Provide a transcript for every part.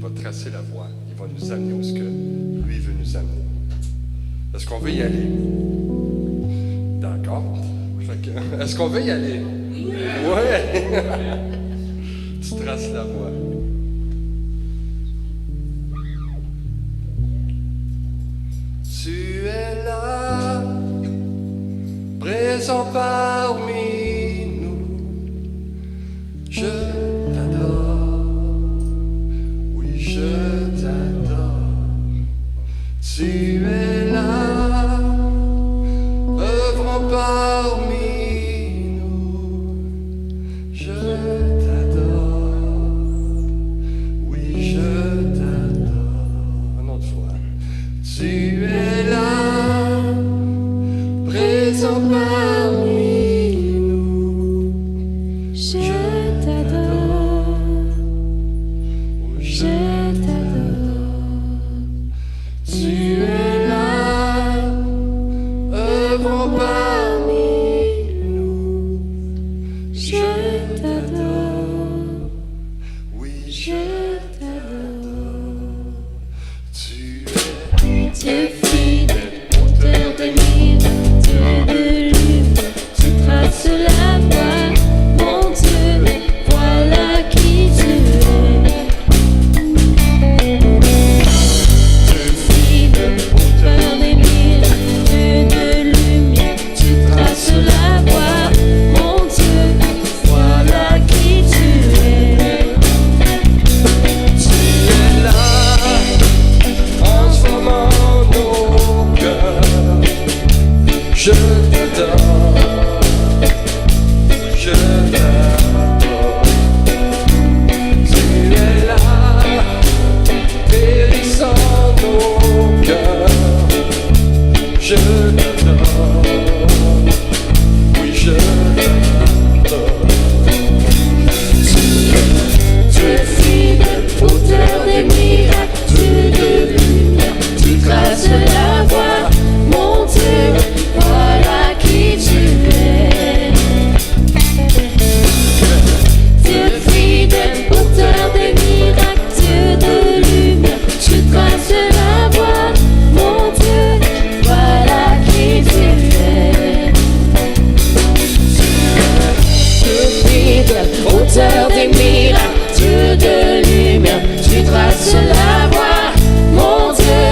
va tracer la voie. Il va nous amener où ce que lui veut nous amener. Est-ce qu'on veut y aller? D'accord. Est-ce qu'on veut y aller? Ouais. Tu traces la voie. Tu es là, présent parmi nous. Je t'adore, oui je t'adore. Tu es là, œuvrant parmi nous. Je t'adore, oui je t'adore. Un autre fois. Tu es là, présent parmi nous. Je t'adore, je t'adore. Tu es là, œuvrant parmi nous. Je t'adore, oui je t'adore. Tu es Dieu fidèle, auteur des miracles, Dieu de lumière, tu traces la voie, mon Dieu, voilà qui tu es. Dieu fidèle, auteur des miracles, Dieu de lumière, tu traces la voie, mon Dieu, voilà qui tu es. Tu es là, transformant nos cœurs. Je t'adore, je t'adore. Tu es là, guérissant nos cœurs. Je t'adore, oui je t'adore. Tu es fidèle, auteur des miracles, Dieu de lumière, tu traces la voie, mon Dieu, voilà qui tu es. Dieu fidèle, auteur des miracles, Dieu de lumière, tu traces la voie, mon Dieu, voilà qui tu es. Dieu fidèle, auteur des miracles, Dieu de lumière, tu traces la voie, mon Dieu,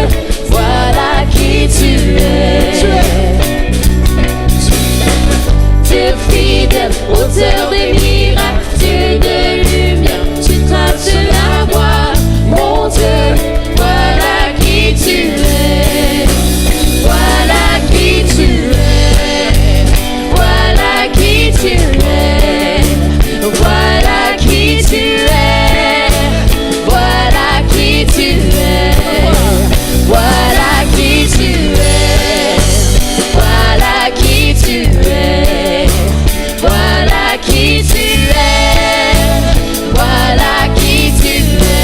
voilà qui tu es. Dieu fidèle, auteur des miracles, Dieu de lumière, tu traces la voie, mon Dieu, voilà qui tu es. Voilà qui tu es. Voilà qui tu es. Voilà qui tu es. Voilà qui tu es. Voilà qui tu es. Voilà qui tu es. Voilà qui tu es. Voilà qui tu es.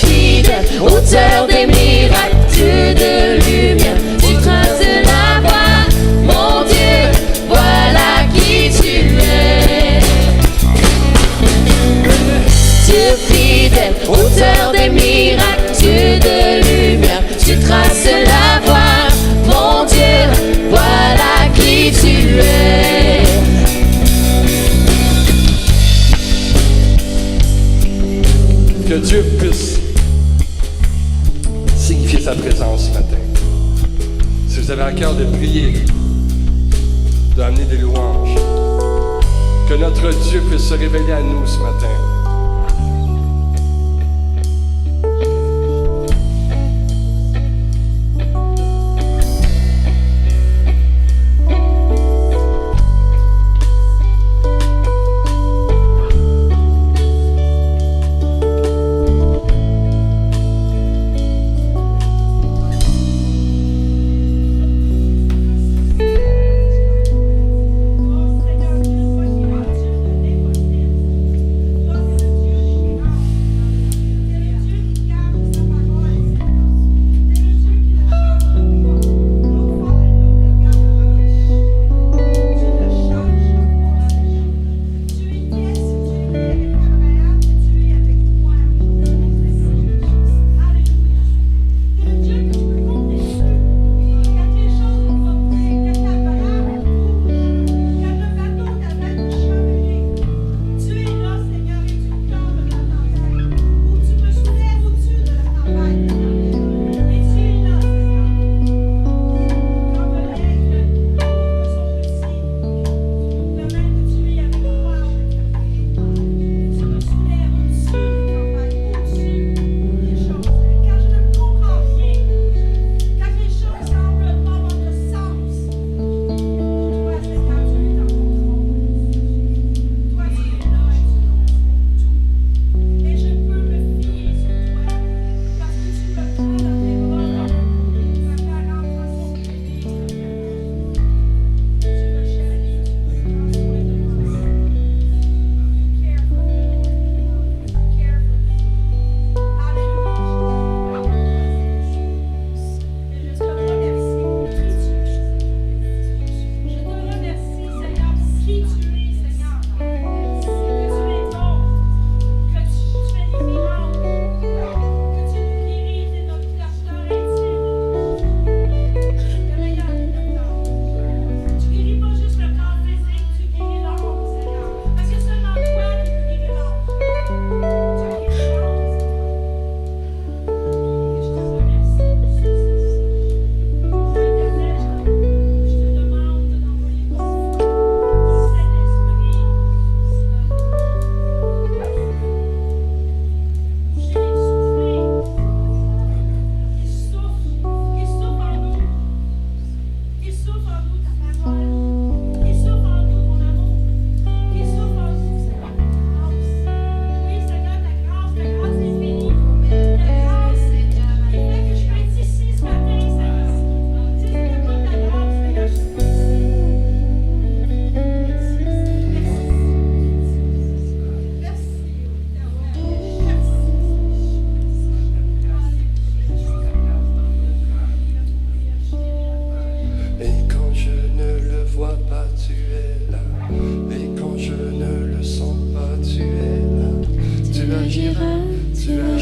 Fidèle, auteur des miracles, Dieu de lumière, tu traces la voie, mon Dieu, voilà qui tu es. Dieu fidèle, auteur des miracles, Dieu de lumière, tu traces la voie, mon Dieu, voilà qui tu es. Que Dieu puisse signifier sa présence ce matin. Si vous avez à cœur de prier, d'amener des louanges, que notre Dieu puisse se révéler à nous ce matin.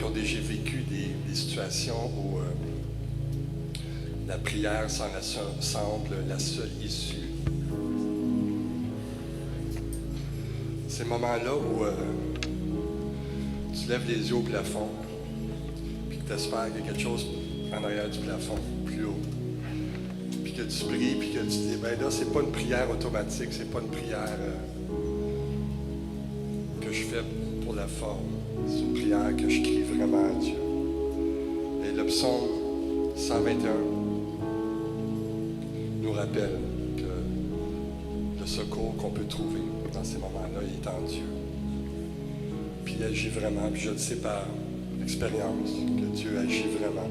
qui ont déjà vécu des situations où la prière semble la seule issue. Ces moments-là où tu lèves les yeux au plafond, puis que tu espères qu'il y a quelque chose en arrière du plafond, plus haut, puis que tu pries, puis que tu dis, ben là, c'est pas une prière automatique, c'est pas une prière que je fais pour la forme, c'est une prière que je crie vraiment à Dieu. Et le psaume 121 nous rappelle que le secours qu'on peut trouver dans ces moments-là, il est en Dieu. Puis il agit vraiment, puis je le sais par expérience que Dieu agit vraiment.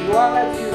Gloire à Dieu.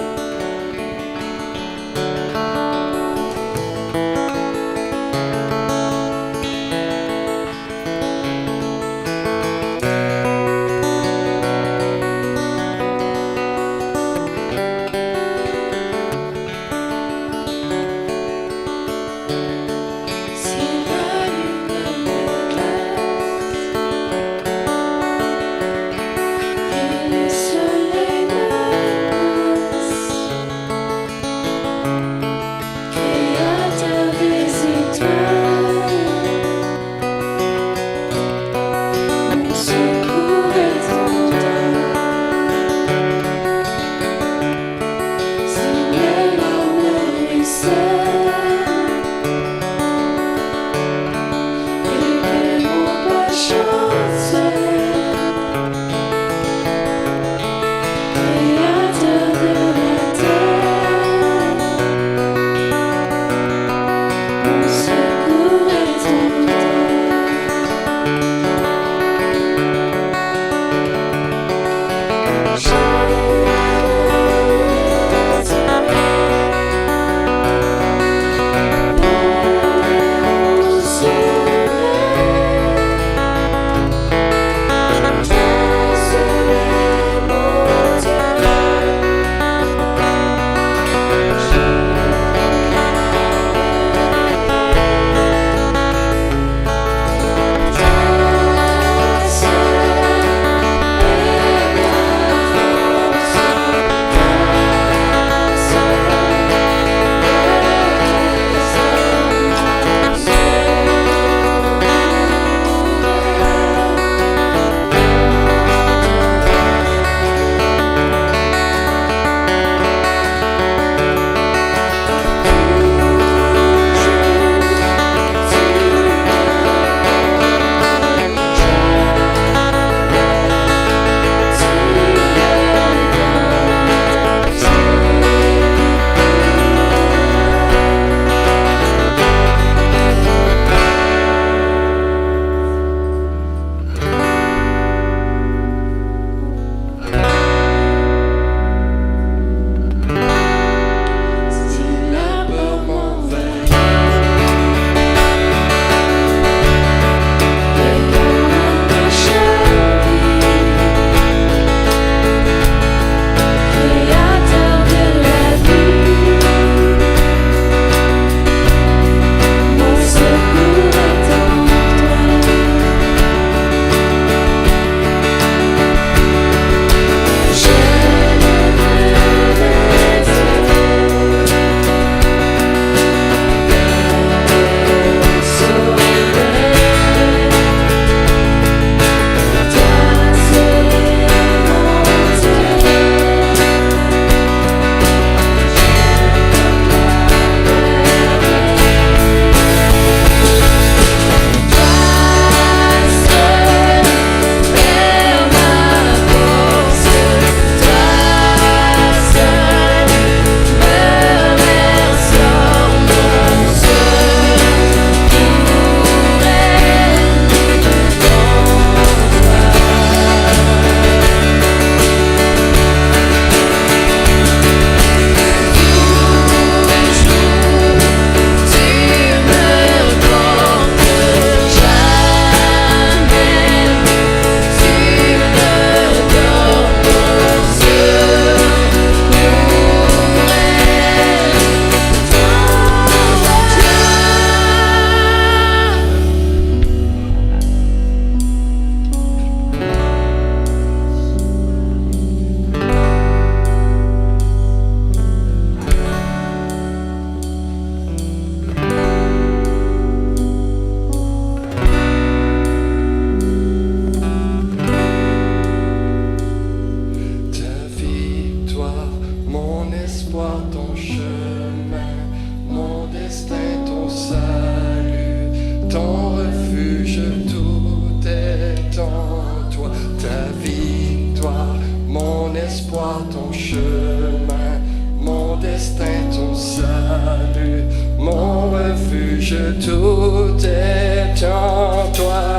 que tout est en toi.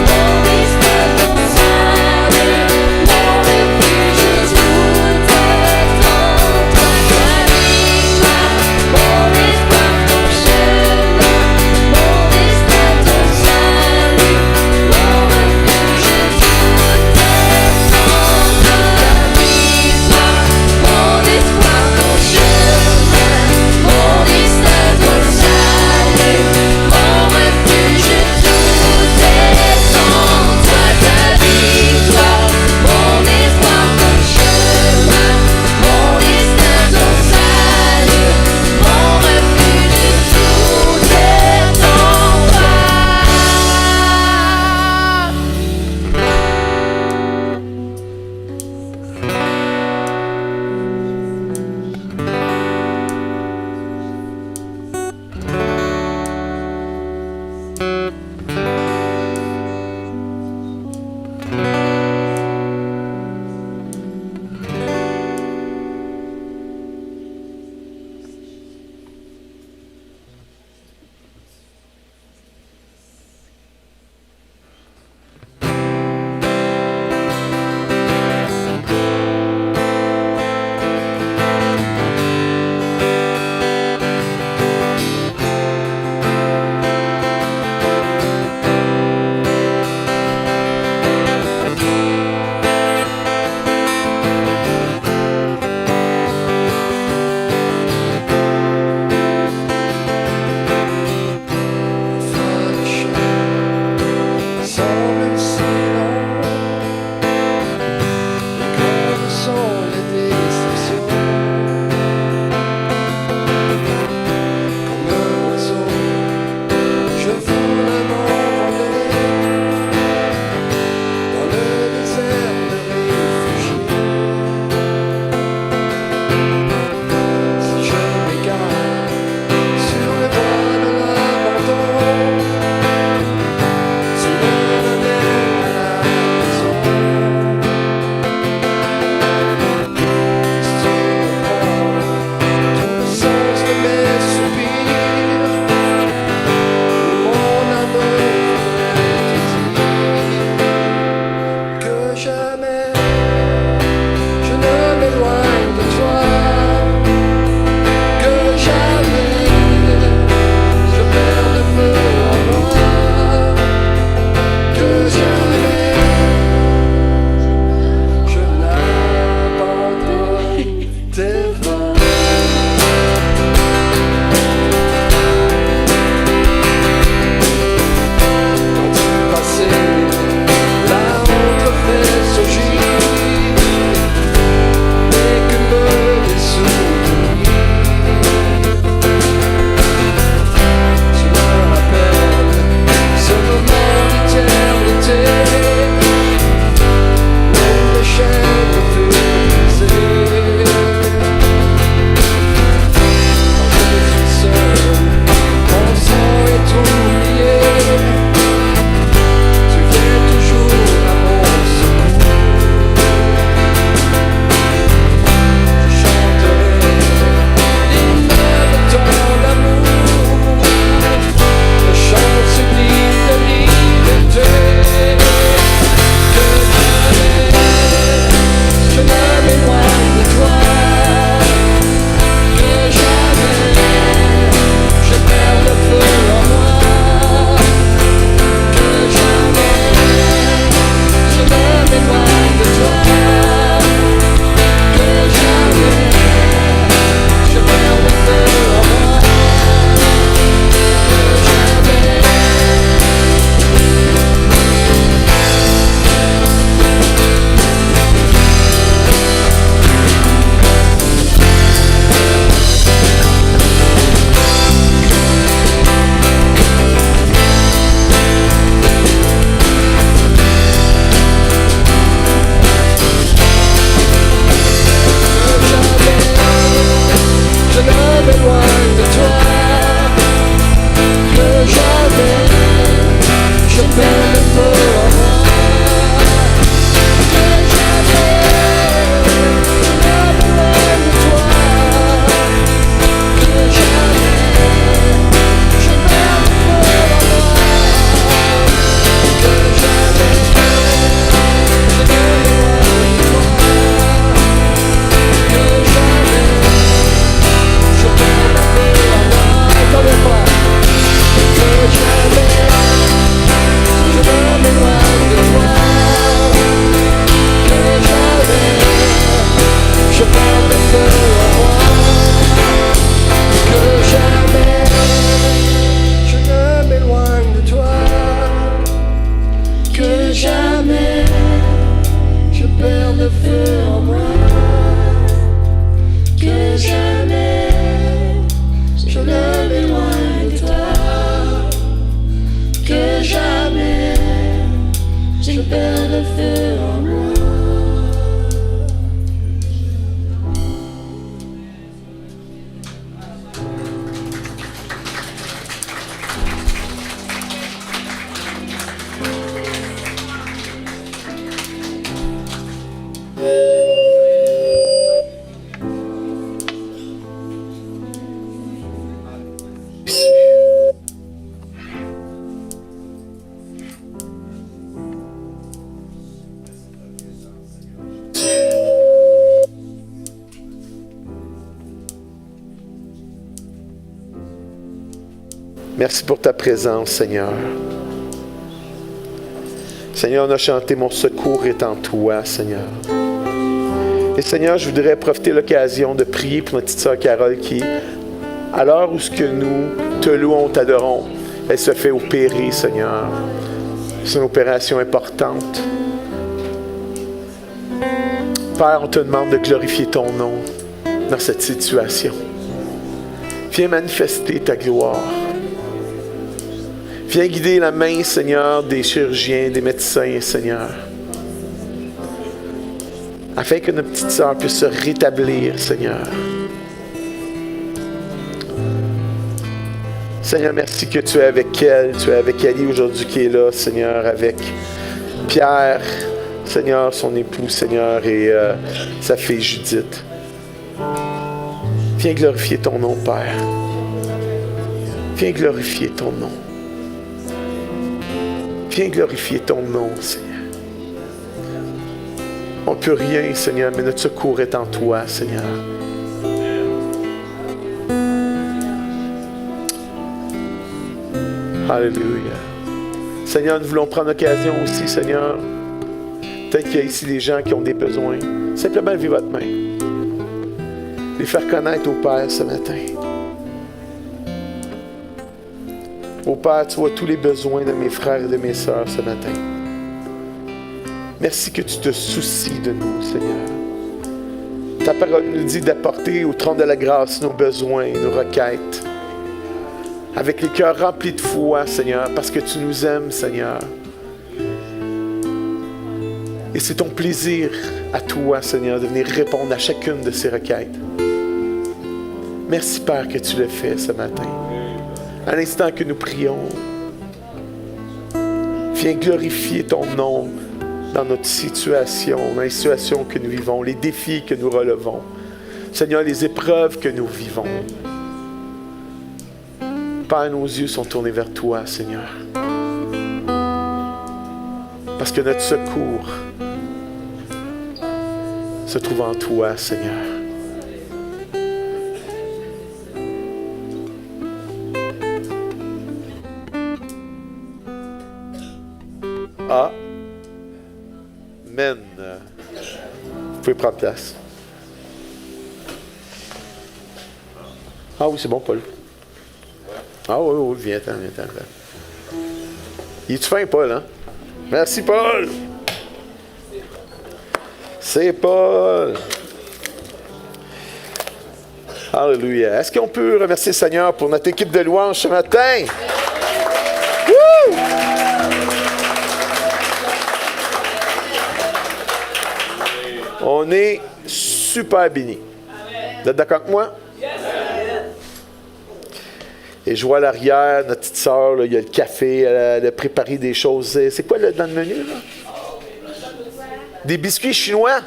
Always que jamais j'ai peur de feu en moi. Merci pour ta présence, Seigneur. Seigneur, on a chanté « Mon secours est en toi, Seigneur ». Et Seigneur, je voudrais profiter de l'occasion de prier pour notre petite sœur Carole qui, à l'heure où ce que nous te louons, t'adorons, elle se fait opérer, Seigneur. C'est une opération importante. Père, on te demande de glorifier ton nom dans cette situation. Viens manifester ta gloire. Viens guider la main, Seigneur, des chirurgiens, des médecins, Seigneur. Afin que notre petite sœur puisse se rétablir, Seigneur. Seigneur, merci que tu es avec elle. Tu es avec Ali aujourd'hui qui est là, Seigneur, avec Pierre, Seigneur, son époux, Seigneur, et sa fille Judith. Viens glorifier ton nom, Père. Viens glorifier ton nom. Viens glorifier ton nom, Seigneur. On ne peut rien, Seigneur, mais notre secours est en toi, Seigneur. Alléluia. Seigneur, nous voulons prendre l'occasion aussi, Seigneur. Peut-être qu'il y a ici des gens qui ont des besoins. Simplement levez votre main. Les faire connaître au Père ce matin. Ô Père, tu vois tous les besoins de mes frères et de mes sœurs ce matin. Merci que tu te soucies de nous, Seigneur. Ta parole nous dit d'apporter au trône de la grâce nos besoins, nos requêtes. Avec les cœurs remplis de foi, Seigneur, parce que tu nous aimes, Seigneur. Et c'est ton plaisir à toi, Seigneur, de venir répondre à chacune de ces requêtes. Merci, Père, que tu le fais ce matin. À l'instant que nous prions, viens glorifier ton nom dans notre situation, dans les situations que nous vivons, les défis que nous relevons. Seigneur, les épreuves que nous vivons. Père, nos yeux sont tournés vers toi, Seigneur. Parce que notre secours se trouve en toi, Seigneur. Amen. Vous pouvez prendre place. Ah oui, c'est bon, Paul. Ah oui, oui, viens-t'en. Il est-tu fin, Paul, hein? Merci, Paul. C'est Paul. Alléluia. Est-ce qu'on peut remercier le Seigneur pour notre équipe de louanges ce matin? Woo! On est super bénis. Vous êtes d'accord avec moi? Et je vois à l'arrière, notre petite sœur, là, il y a le café, elle a préparé des choses. C'est quoi là, dans le menu, là? Des biscuits chinois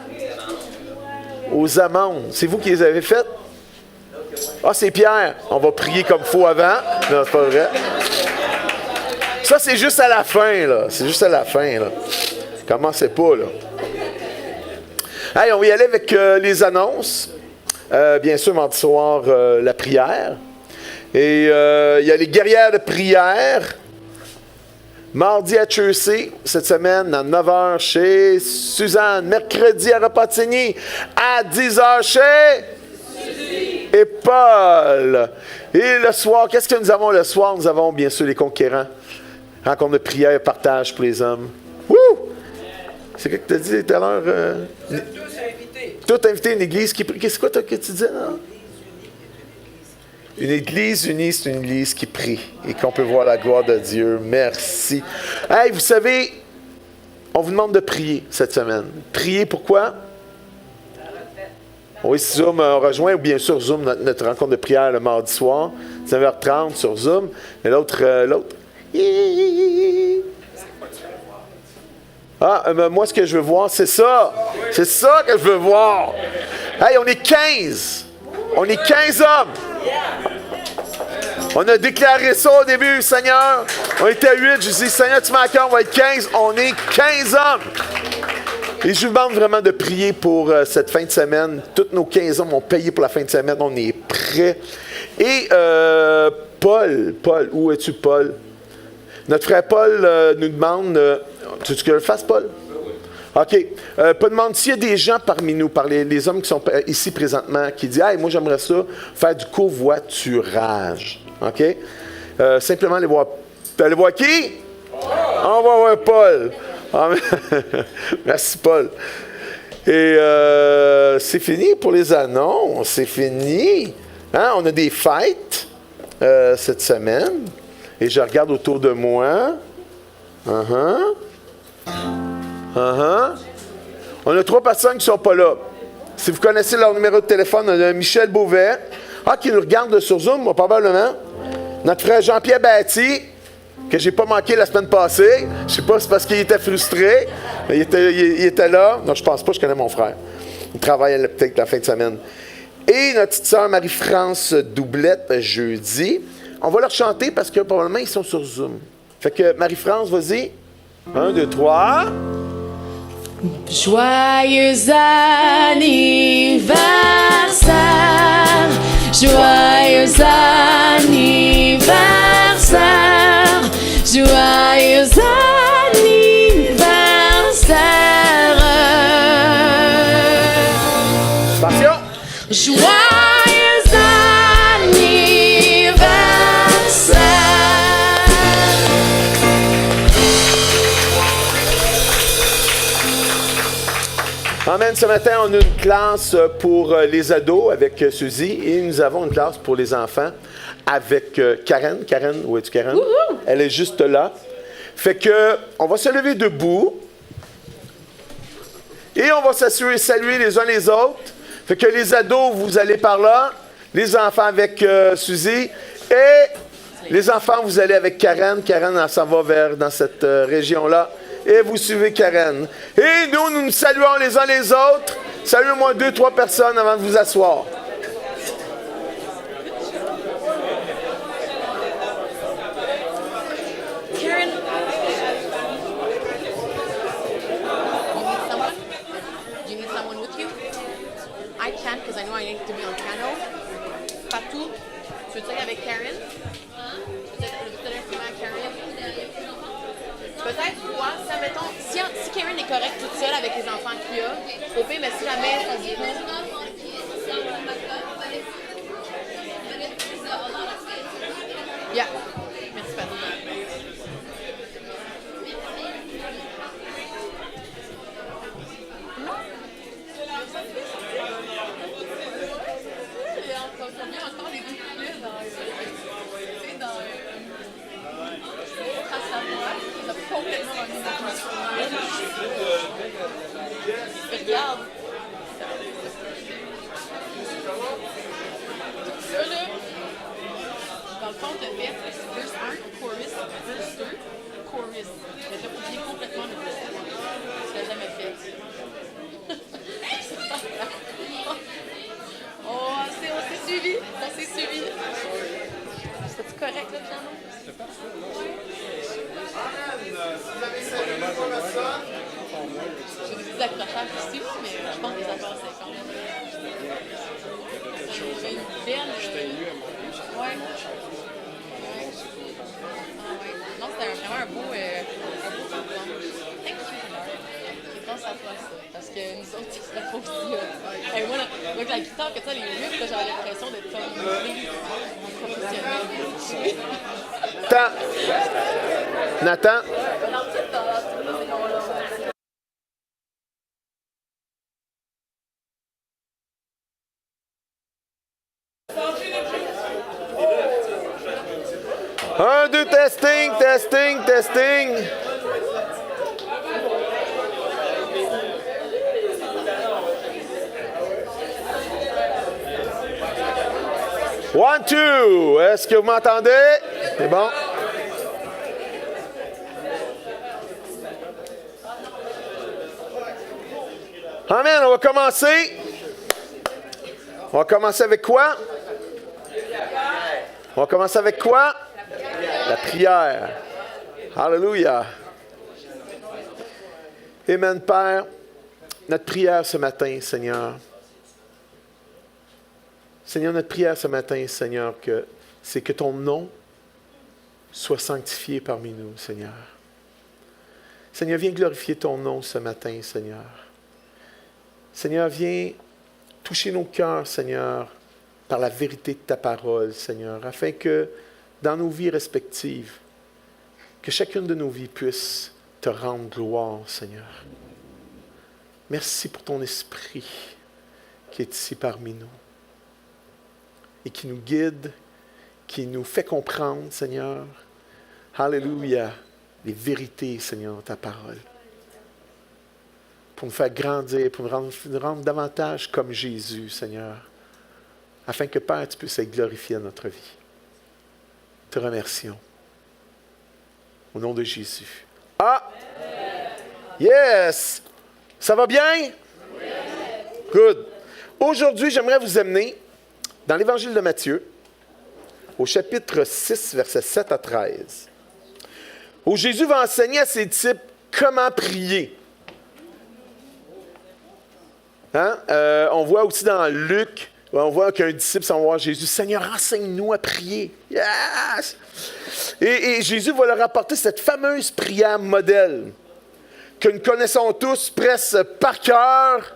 aux amandes. C'est vous qui les avez faites? Ah, c'est Pierre. On va prier comme il faut avant. Non, c'est pas vrai. Ça, c'est juste à la fin, là. C'est juste à la fin, là. Commencez pas, là. Hey, on va y aller avec les annonces. Bien sûr, mardi soir, la prière. Et il y a les guerrières de prière. Mardi à Chelsea, cette semaine, à 9h chez Suzanne. Mercredi à Repentigny, à 10h chez Suzy et Paul. Et le soir, qu'est-ce que nous avons le soir? Nous avons bien sûr les conquérants. Rencontre de prière et partage pour les hommes. Wouh! C'est quoi que tu as dit tout à l'heure? Tous invité à une église qui prie. Qu'est-ce que tu disais, là? Une église unie, c'est une église qui prie et qu'on peut voir la gloire de Dieu. Merci. Hey, vous savez, on vous demande de prier cette semaine. Prier pourquoi? Oui, si Zoom rejoint, ou bien sûr Zoom, notre rencontre de prière le mardi soir, 19h30 sur Zoom. Mais l'autre. Moi, ce que je veux voir, c'est ça. C'est ça que je veux voir. Hey, on est 15. On est 15 hommes. On a déclaré ça au début, Seigneur. On était 8. Je dis, Seigneur, tu m'accordes, on va être 15. On est 15 hommes. Et je vous demande vraiment de prier pour cette fin de semaine. Tous nos 15 hommes ont payé pour la fin de semaine. On est prêts. Et Paul, où es-tu, Paul? Notre frère Paul nous demande... tu veux que je le fasse, Paul? OK. Paul demande s'il y a des gens parmi nous, les hommes qui sont ici présentement, qui disent « Hey, moi, j'aimerais ça faire du covoiturage. » OK? Simplement aller voir... Aller voir qui? On va voir Paul. Merci, Paul. Et c'est fini pour les annonces. C'est fini. Hein? On a des fêtes cette semaine. Et je regarde autour de moi. On a 3 personnes qui ne sont pas là. Si vous connaissez leur numéro de téléphone, on a Michel Beauvais. Qui nous regarde sur Zoom, moi, probablement. Notre frère Jean-Pierre Bâti, que j'ai pas manqué la semaine passée. Je ne sais pas si c'est parce qu'il était frustré. Il était là. Non, je pense pas, je connais mon frère. Il travaille peut-être la fin de semaine. Et notre petite sœur Marie-France Doublette, jeudi. On va leur chanter parce que probablement ils sont sur Zoom. Fait que Marie-France, vas-y. 1, 2, 3. Joyeux anniversaire, joyeux anniversaire, joyeux anniversaire. Attention. Joyeux anniversaire. Amen. Ce matin, on a une classe pour les ados avec Suzy et nous avons une classe pour les enfants avec Karen. Karen, où es-tu, Karen? Elle est juste là. Fait que, on va se lever debout et on va saluer les uns les autres. Fait que les ados, vous allez par là. Les enfants avec Suzy. Et les enfants, vous allez avec Karen. Karen, elle s'en va dans cette région-là. Et vous suivez Karen. Et nous nous saluons les uns les autres. Saluez-moi 2, 3 personnes avant de vous asseoir. Karen, you need someone with you? I can't because I know I need to be on piano. Fatou, tu veux-tu aller avec Karen? Tu veux-tu aller avec Karen? Peut-être, toi, si Karen est correcte toute seule avec les enfants qu'il y a, au pire, mais si jamais on dit yeah. Merci, Fatou. Regarde. Ça, là, dans le fond, tu as fait verse 1, chorus, verse 2, chorus. Mais tu as oublié complètement le verse 3. Tu l'as jamais fait. On s'est suivi. C'est-tu correct, là, piano? C'est parfait, là. J'ai des petits accrochages ici, mais je pense que ça passe quand même. C'est une belle. J'étais ému à mon avis. Ouais. Non, c'était vraiment un beau programme. Thank you. Je pense à toi, ça. Parce que nous autres, c'était pas aussi. Moi, avec la guitare, que ça, les riffs, j'avais l'impression d'être comme professionnel. Nathan. 1, 2, testing, testing, testing. One, two. Est-ce que vous m'entendez? C'est bon? Amen, on va commencer. On va commencer avec quoi? On va commencer avec quoi? La prière. Alléluia. Amen, Père. Notre prière ce matin, Seigneur. Seigneur, notre prière ce matin, Seigneur, c'est que ton nom soit sanctifié parmi nous, Seigneur. Seigneur, viens glorifier ton nom ce matin, Seigneur. Seigneur, viens toucher nos cœurs, Seigneur, par la vérité de ta parole, Seigneur, afin que dans nos vies respectives, que chacune de nos vies puisse te rendre gloire, Seigneur. Merci pour ton esprit qui est ici parmi nous et qui nous guide, qui nous fait comprendre, Seigneur, alléluia, les vérités, Seigneur, de ta parole. Pour nous faire grandir, pour nous rendre davantage comme Jésus, Seigneur, afin que, Père, tu puisses être glorifié dans notre vie. Te remercions. Au nom de Jésus. Ah! Yes! Ça va bien? Good. Aujourd'hui, j'aimerais vous amener dans l'Évangile de Matthieu, au chapitre 6, versets 7 à 13, où Jésus va enseigner à ses disciples comment prier. Hein? On voit aussi dans Luc, on voit qu'un disciple s'en va voir Jésus. « Seigneur, enseigne-nous à prier. » Yes! Et Jésus va leur apporter cette fameuse prière modèle que nous connaissons tous presque par cœur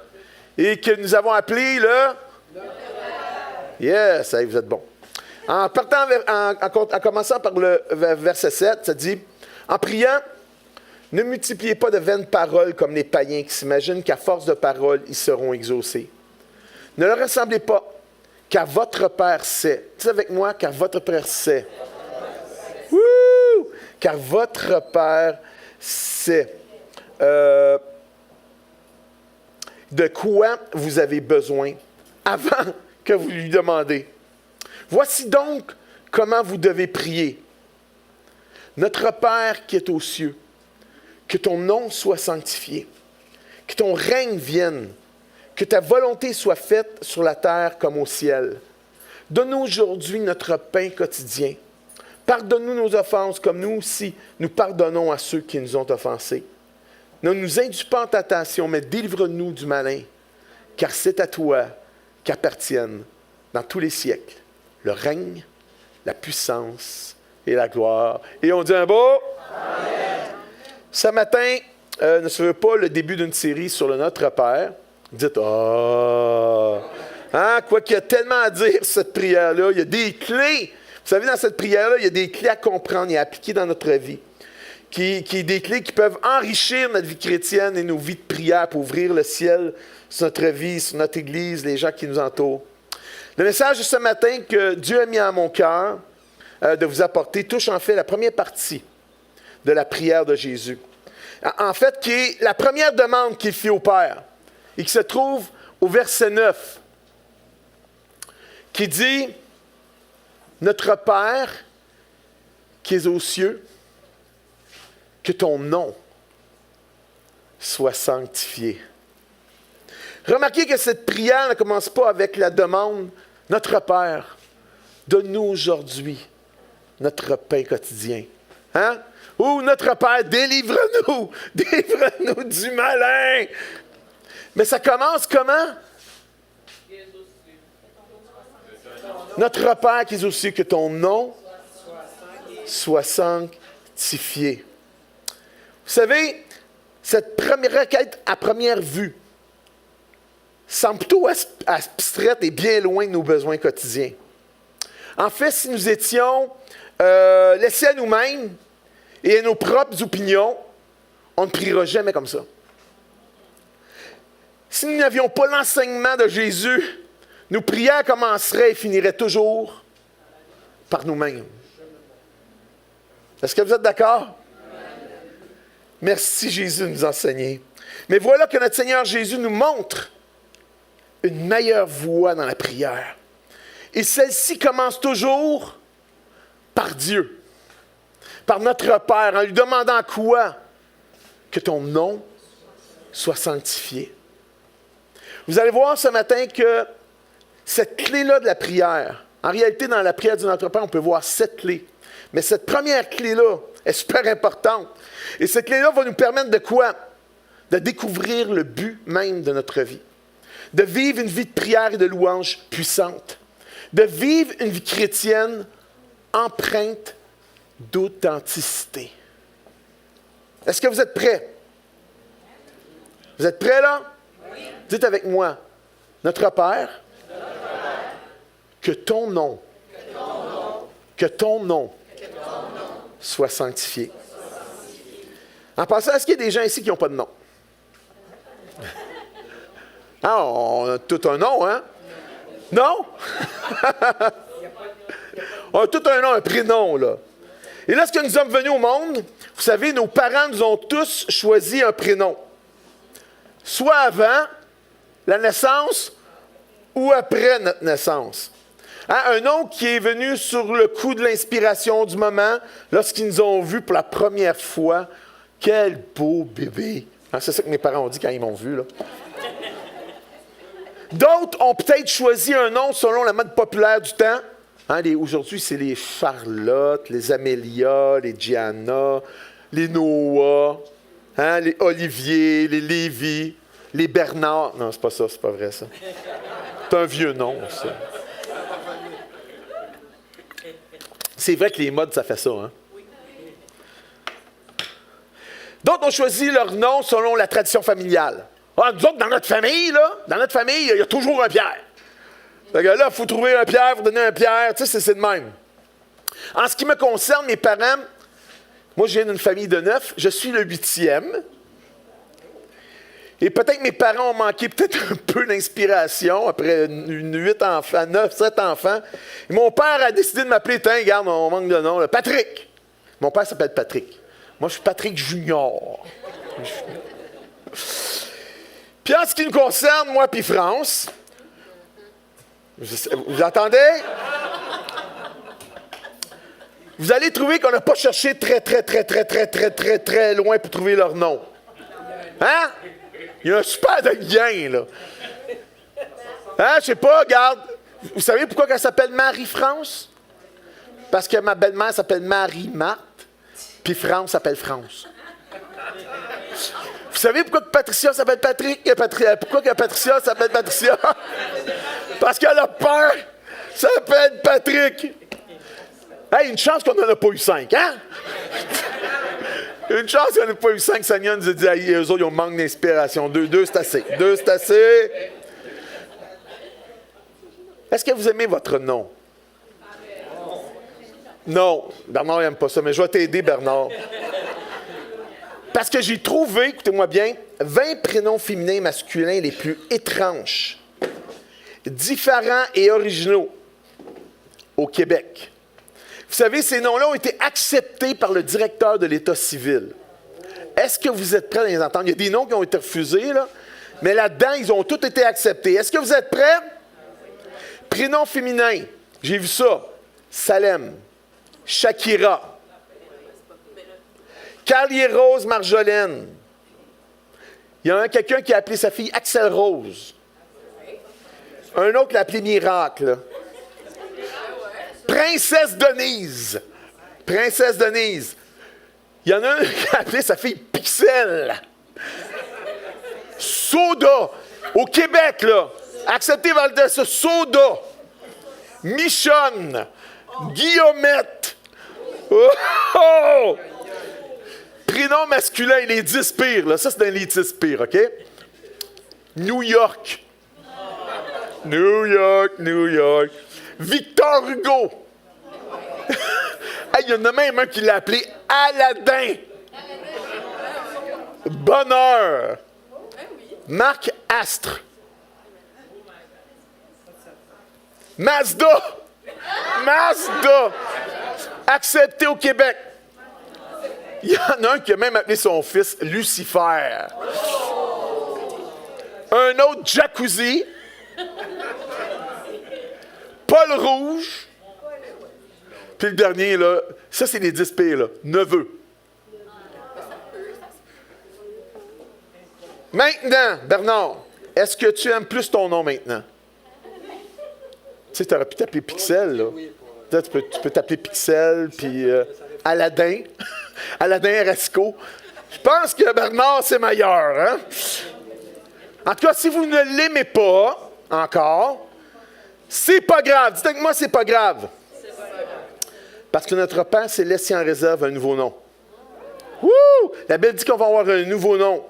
et que nous avons appelée le... Yes, vous êtes bon. En commençant par le verset 7, ça dit « En priant, ne multipliez pas de vaines paroles comme les païens qui s'imaginent qu'à force de paroles, ils seront exaucés. Ne leur ressemblez pas, car votre Père sait. » Dis avec moi, car votre Père sait. Wouh! Car votre Père sait de quoi vous avez besoin avant que vous lui demandez. Voici donc comment vous devez prier. Notre Père qui est aux cieux, que ton nom soit sanctifié, que ton règne vienne, que ta volonté soit faite sur la terre comme au ciel. Donne-nous aujourd'hui notre pain quotidien. Pardonne-nous nos offenses comme nous aussi nous pardonnons à ceux qui nous ont offensés. Ne nous induis pas en tentation, mais délivre-nous du malin, car c'est à toi qu'appartiennent dans tous les siècles le règne, la puissance et la gloire. Et on dit un beau Amen. Ce matin, ne se veut pas le début d'une série sur le Notre Père. Dites, oh! Hein? Quoi qu'il y a tellement à dire sur cette prière-là, il y a des clés. Vous savez, dans cette prière-là, il y a des clés à comprendre et à appliquer dans notre vie. Des clés qui peuvent enrichir notre vie chrétienne et nos vies de prière pour ouvrir le ciel sur notre vie, sur notre Église, les gens qui nous entourent. Le message de ce matin que Dieu a mis à mon cœur de vous apporter touche en fait la première partie de la prière de Jésus. En fait, qui est la première demande qu'il fit au Père et qui se trouve au verset 9, qui dit « Notre Père qui es aux cieux, que ton nom soit sanctifié. » Remarquez que cette prière ne commence pas avec la demande « Notre Père, donne-nous aujourd'hui notre pain quotidien. » Hein? Ou « Notre Père, délivre-nous, délivre-nous du malin. » Mais ça commence comment? Notre Père qui est aux cieux, que ton nom soit sanctifié. Vous savez, cette première requête à première vue semble plutôt abstraite et bien loin de nos besoins quotidiens. En fait, si nous étions laissés à nous-mêmes et à nos propres opinions, on ne priera jamais comme ça. Si nous n'avions pas l'enseignement de Jésus, nos prières commenceraient et finiraient toujours par nous-mêmes. Est-ce que vous êtes d'accord? Merci Jésus de nous enseigner. Mais voilà que notre Seigneur Jésus nous montre une meilleure voie dans la prière. Et celle-ci commence toujours par Dieu, par notre Père, en lui demandant quoi? Que ton nom soit sanctifié. Vous allez voir ce matin que cette clé-là de la prière, en réalité, dans la prière de notre Père, on peut voir 7 clés. Mais cette première clé-là est super importante. Et cette clé-là va nous permettre de quoi? De découvrir le but même de notre vie. De vivre une vie de prière et de louange puissante. De vivre une vie chrétienne empreinte d'authenticité. Est-ce que vous êtes prêts? Vous êtes prêts là? Oui. Dites avec moi, notre Père, que ton nom soit sanctifié. En passant, est-ce qu'il y a des gens ici qui n'ont pas de nom? Ah, on a tout un nom, hein? Non? On a tout un nom, un prénom, là. Et lorsque nous sommes venus au monde, vous savez, nos parents nous ont tous choisi un prénom. Soit avant la naissance ou après notre naissance. Hein, un nom qui est venu sur le coup de l'inspiration du moment, lorsqu'ils nous ont vus pour la première fois. Quel beau bébé! Hein, c'est ça que mes parents ont dit quand ils m'ont vu, là. D'autres ont peut-être choisi un nom selon la mode populaire du temps. Hein, aujourd'hui, c'est les Charlotte, les Amélia, les Gianna, les Noah, hein, les Olivier, les Lévi, les Bernard. Non, c'est pas ça, c'est pas vrai, ça. C'est un vieux nom, ça. C'est vrai que les modes, ça fait ça, hein? D'autres ont choisi leur nom selon la tradition familiale. Ah, nous autres, dans notre famille, il y a toujours un Pierre. Là, il faut trouver un Pierre, faut donner un Pierre. Tu sais, c'est de même. En ce qui me concerne, mes parents, moi, je viens d'une famille de 9. Je suis le 8e. Et peut-être que mes parents ont manqué peut-être un peu d'inspiration après 8 enfants, 9, 7 enfants. Et mon père a décidé de m'appeler, tiens, regarde, on manque de nom, là, Patrick. Mon père s'appelle Patrick. Moi, je suis Patrick Junior. Puis en ce qui nous concerne, moi puis France, vous entendez? Vous allez trouver qu'on n'a pas cherché très loin pour trouver leur nom. Hein? Il y a un super de gain, là. Hein? Je sais pas, regarde. Vous savez pourquoi elle s'appelle Marie-France? Parce que ma belle-mère s'appelle Marie-Marthe, puis France s'appelle France. Vous savez pourquoi Patricia s'appelle Patrick? Pourquoi que Patricia s'appelle Patricia? Parce que le père s'appelle Patrick. Hey, une chance qu'on n'en a pas eu 5, hein? Une chance qu'on n'en a pas eu 5. Seigneur nous a dit, hey, eux autres, ils ont manque d'inspiration. 2, c'est assez. 2, c'est assez. Est-ce que vous aimez votre nom? Non, Bernard n'aime pas ça, mais je vais t'aider, Bernard. Parce que j'ai trouvé, écoutez-moi bien, 20 prénoms féminins et masculins les plus étranges, différents et originaux au Québec. Vous savez, ces noms-là ont été acceptés par le directeur de l'État civil. Est-ce que vous êtes prêts à les entendre? Il y a des noms qui ont été refusés, là, mais là-dedans, ils ont tous été acceptés. Est-ce que vous êtes prêts? Prénom féminin, j'ai vu ça. Salem, Shakira, Carlier-Rose Marjolaine. Il y a quelqu'un qui a appelé sa fille Axel Rose. Un autre l'a appelé Miracle. Princesse Denise. Princesse Denise. Il y en a un qui a appelé sa fille Pixel. Soda. Au Québec, là. Acceptez Valdez, Soda. Michonne. Guillaumette. Oh! Prénom masculin, les 10 pires. Là. Ça, c'est dans les 10 pires, OK? New York. New York. Victor Hugo. Il y en a même un qui l'a appelé Aladdin. Bonheur. Marc Astre. Mazda. Accepté au Québec. Il y en a un qui a même appelé son fils Lucifer. Un autre Jacuzzi. Paul Rouge. Puis le dernier, là, ça c'est les 10 P, là. Neveu. Maintenant, Bernard, est-ce que tu aimes plus ton nom maintenant? Tu sais, tu aurais pu t'appeler Pixel, là. Tu peux t'appeler Pixel, puis Aladdin. Aladdin Resco. Je pense que Bernard, c'est meilleur, hein? En tout cas, si vous ne l'aimez pas encore, c'est pas grave. Dites avec moi, c'est pas grave. Parce que notre Père Céleste en réserve un nouveau nom. Wouh! La Bible dit qu'on va avoir un nouveau nom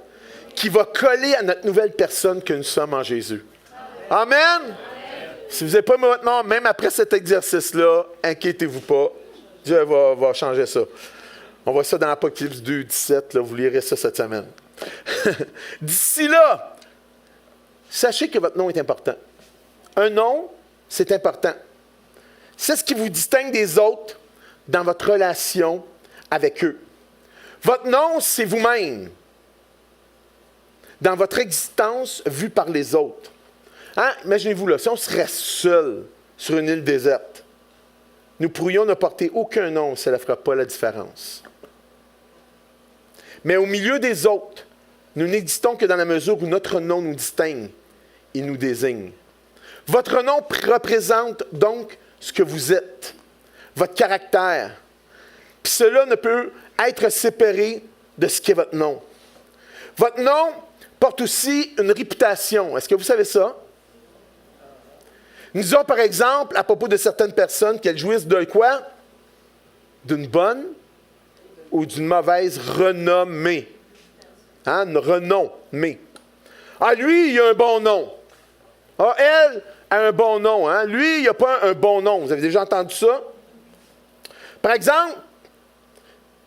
qui va coller à notre nouvelle personne que nous sommes en Jésus. Amen! Si vous n'avez pas mis votre nom, même après cet exercice-là, inquiétez-vous pas. Dieu va changer ça. On voit ça dans Apocalypse 2, 17. Là, vous lirez ça cette semaine. D'ici là, sachez que votre nom est important. Un nom, c'est important. C'est ce qui vous distingue des autres dans votre relation avec eux. Votre nom, c'est vous-même. Dans votre existence vue par les autres. Hein? Imaginez-vous, là, si on serait seul sur une île déserte, nous pourrions ne porter aucun nom, ça ne fera pas la différence. Mais au milieu des autres, nous n'existons que dans la mesure où notre nom nous distingue et nous désigne. Votre nom représente donc ce que vous êtes, votre caractère. Puis cela ne peut être séparé de ce qu'est votre nom. Votre nom porte aussi une réputation. Est-ce que vous savez ça? Nous disons par exemple, à propos de certaines personnes, qu'elles jouissent de quoi? D'une bonne ou d'une mauvaise renommée. Hein? Renommée. Ah, lui, il a un bon nom. Ah, elle a un bon nom. Hein? Lui, il n'a pas un bon nom. Vous avez déjà entendu ça? Par exemple,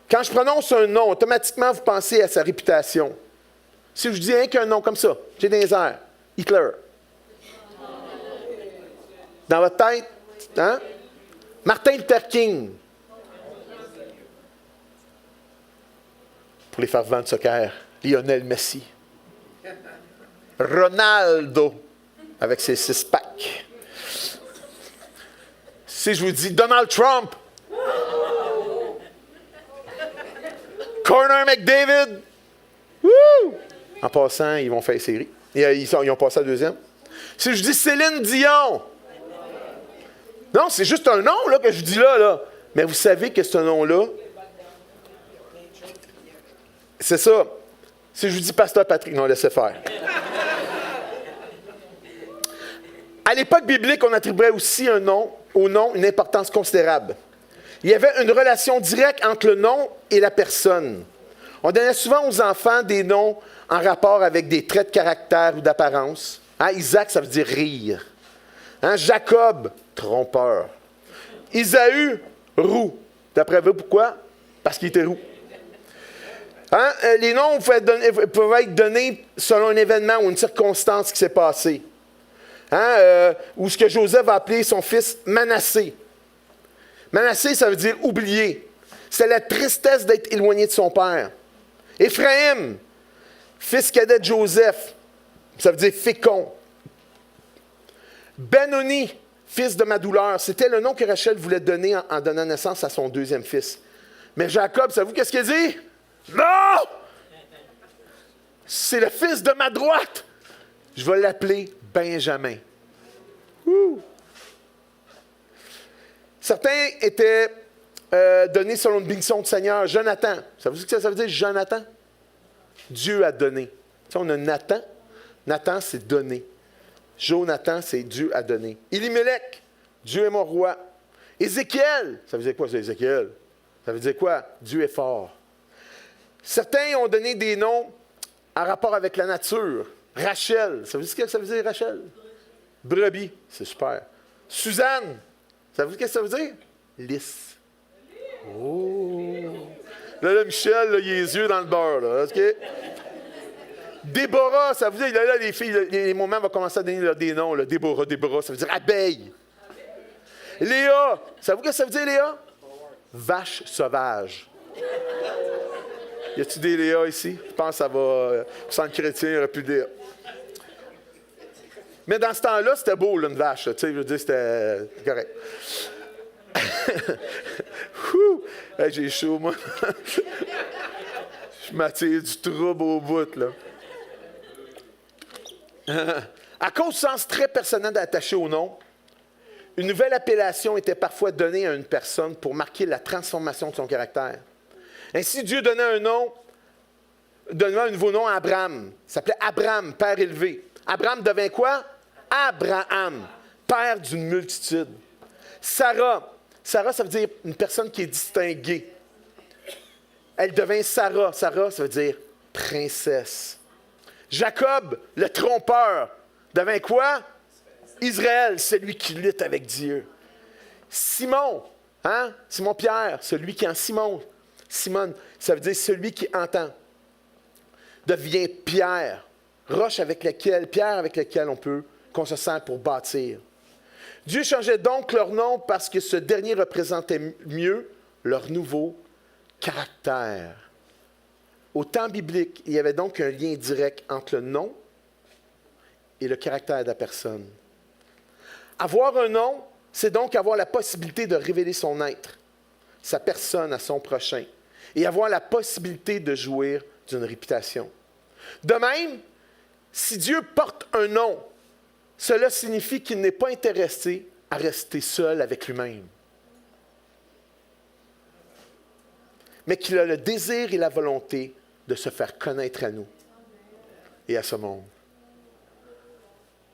quand je prononce un nom, automatiquement, vous pensez à sa réputation. Si je dis rien qu'un nom comme ça, j'ai des airs, Hitler. Dans votre tête, hein? Martin Luther King. Pour les fervents de soccer, Lionel Messi. Ronaldo, avec ses 6-packs. Si je vous dis Donald Trump. Connor McDavid. Woo! En passant, ils vont faire une série. Ils ont passé à la deuxième. Si je dis Céline Dion. Non, c'est juste un nom là, que je dis là. Mais vous savez que ce nom-là, c'est ça. Si je vous dis Pasteur Patrick, non, laissez faire. À l'époque biblique, on attribuait aussi au nom une importance considérable. Il y avait une relation directe entre le nom et la personne. On donnait souvent aux enfants des noms en rapport avec des traits de caractère ou d'apparence. Hein, Isaac, ça veut dire rire. Hein, Jacob, trompeur. Isaü, roux. D'après vous, pourquoi? Parce qu'il était roux. Hein, les noms peuvent être donnés selon un événement ou une circonstance qui s'est passée. Hein, ou ce que Joseph va appeler son fils Manassé. Manassé, ça veut dire oublier. C'est la tristesse d'être éloigné de son père. Éphraïm, fils cadet de Joseph, ça veut dire fécond. Benoni, fils de ma douleur, c'était le nom que Rachel voulait donner en donnant naissance à son deuxième fils. Mais Jacob, savez-vous qu'est-ce qu'il dit? Non! C'est le fils de ma droite. Je vais l'appeler Benjamin. Ouh. Certains étaient donnés selon une bénédiction du Seigneur. Jonathan. Savez-vous ce que ça veut dire, Jonathan? Dieu a donné. Tu sais, on a Nathan. Nathan, c'est donné. Jonathan, c'est Dieu a donné. Élimélec, Dieu est mon roi. Ézéchiel, ça veut dire quoi, ça, Ézéchiel? Ça veut dire quoi? Dieu est fort. Certains ont donné des noms en rapport avec la nature. Rachel, ça veut dire ce que ça veut dire, Rachel? Brebis, c'est super. Suzanne, ça veut dire qu'est-ce que ça veut dire? Lisse. Oh! Là, Michel, là, il a les yeux dans le beurre, là, OK? Déborah, ça veut dire, là, les filles, les moments vont commencer à donner là, des noms, là. Déborah, ça veut dire abeille. Léa, savez-vous ce que ça veut dire, Léa? Vache sauvage. Y a-t-il des Léa ici? Je pense que ça va... sans le chrétien, il n'y aurait plus de Léa. Mais dans ce temps-là, c'était beau, là, une vache. Tu sais, je veux dire, c'était correct. Hey, j'ai chaud, moi. Je m'attire du trouble au bout, là. À cause du sens très personnel attaché au nom, une nouvelle appellation était parfois donnée à une personne pour marquer la transformation de son caractère. Ainsi, Dieu donnait un nouveau nom à Abraham. Il s'appelait Abraham, père élevé. Abraham devint quoi? Abraham, père d'une multitude. Sarah, ça veut dire une personne qui est distinguée. Elle devint Sarah. Sarah, ça veut dire princesse. Jacob, le trompeur, devint quoi? Israël, celui qui lutte avec Dieu. Simon, Simon-Pierre, celui qui en Simone, ça veut dire celui qui entend, devient Pierre, pierre avec laquelle qu'on se sert pour bâtir. Dieu changeait donc leur nom parce que ce dernier représentait mieux leur nouveau caractère. Au temps biblique, il y avait donc un lien direct entre le nom et le caractère de la personne. Avoir un nom, c'est donc avoir la possibilité de révéler son être, sa personne à son prochain, et avoir la possibilité de jouir d'une réputation. De même, si Dieu porte un nom, cela signifie qu'il n'est pas intéressé à rester seul avec lui-même, mais qu'il a le désir et la volonté de se faire connaître à nous et à ce monde.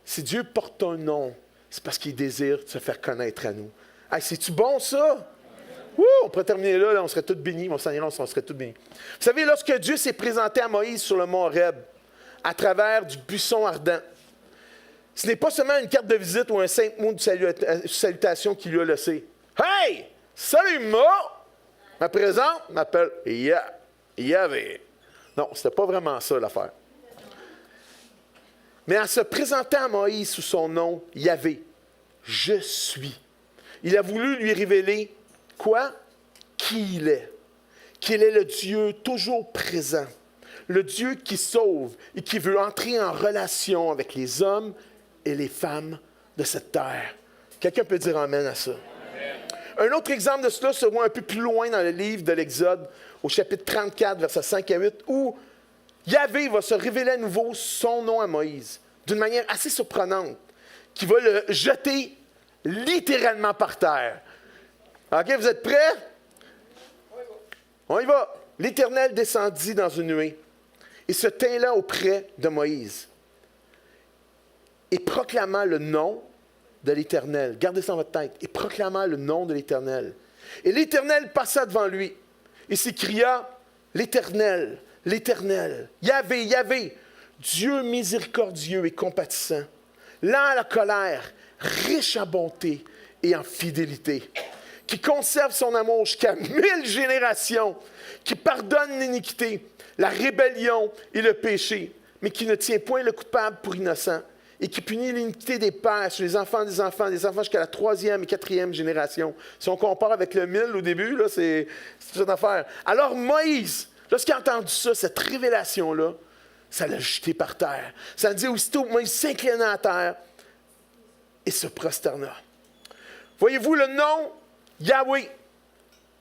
Si Dieu porte un nom, c'est parce qu'il désire se faire connaître à nous. Hey, c'est-tu bon, ça? On pourrait terminer là, on serait tous bénis, on serait tous bénis. Vous savez, lorsque Dieu s'est présenté à Moïse sur le mont Horeb, à travers du buisson ardent, ce n'est pas seulement une carte de visite ou un simple mot de salutation qu'il lui a laissé. Hey! Salut, moi! Ma présente m'appelle Yahvé. Non, ce n'était pas vraiment ça l'affaire. Mais en se présentant à Moïse sous son nom, Yahvé, je suis. Il a voulu lui révéler quoi? Qui il est. Qu'il est le Dieu toujours présent. Le Dieu qui sauve et qui veut entrer en relation avec les hommes et les femmes de cette terre. Quelqu'un peut dire amen à ça? Amen. Un autre exemple de cela se voit un peu plus loin dans le livre de l'Exode, au chapitre 34, versets 5 à 8, où Yahvé va se révéler à nouveau son nom à Moïse, d'une manière assez surprenante, qui va le jeter littéralement par terre. OK, vous êtes prêts? On y va. L'Éternel descendit dans une nuée et se tint là auprès de Moïse et proclama le nom de l'Éternel. Gardez ça dans votre tête. Et proclama le nom de l'Éternel. Et l'Éternel passa devant lui et s'écria, l'Éternel, l'Éternel, Yahvé, Yahvé, Dieu miséricordieux et compatissant, lent à la colère, riche en bonté et en fidélité, qui conserve son amour jusqu'à 1000 générations, qui pardonne l'iniquité, la rébellion et le péché, mais qui ne tient point le coupable pour innocent, et qui punit l'iniquité des pères sur les enfants jusqu'à la 3e et 4e génération. Si on compare avec le 1000 au début, là, c'est toute une affaire. Alors Moïse, lorsqu'il a entendu ça, cette révélation-là, ça l'a jeté par terre. Ça dit aussitôt, Moïse s'inclina à terre et se prosterna. Voyez-vous, le nom Yahweh,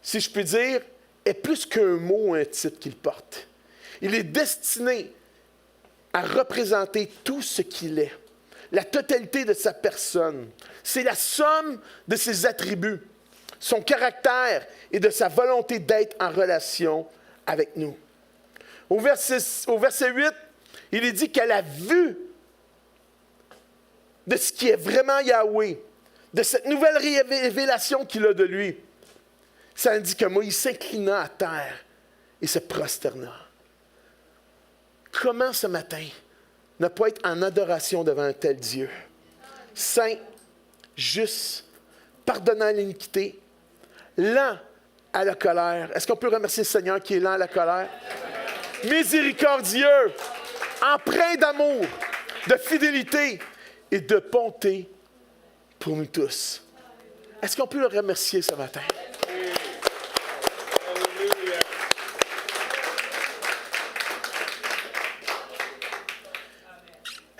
si je puis dire, est plus qu'un mot ou un titre qu'il porte. Il est destiné à représenter tout ce qu'il est, la totalité de sa personne. C'est la somme de ses attributs, son caractère et de sa volonté d'être en relation avec nous. Au verset 8, il est dit qu'à la vue de ce qui est vraiment Yahweh, de cette nouvelle révélation qu'il a de lui, ça indique que Moïse s'inclina à terre et se prosterna. Comment ce matin ne pas être en adoration devant un tel Dieu? Saint, juste, pardonnant l'iniquité, lent à la colère. Est-ce qu'on peut remercier le Seigneur qui est lent à la colère? Miséricordieux, empreint d'amour, de fidélité et de bonté pour nous tous. Est-ce qu'on peut le remercier ce matin?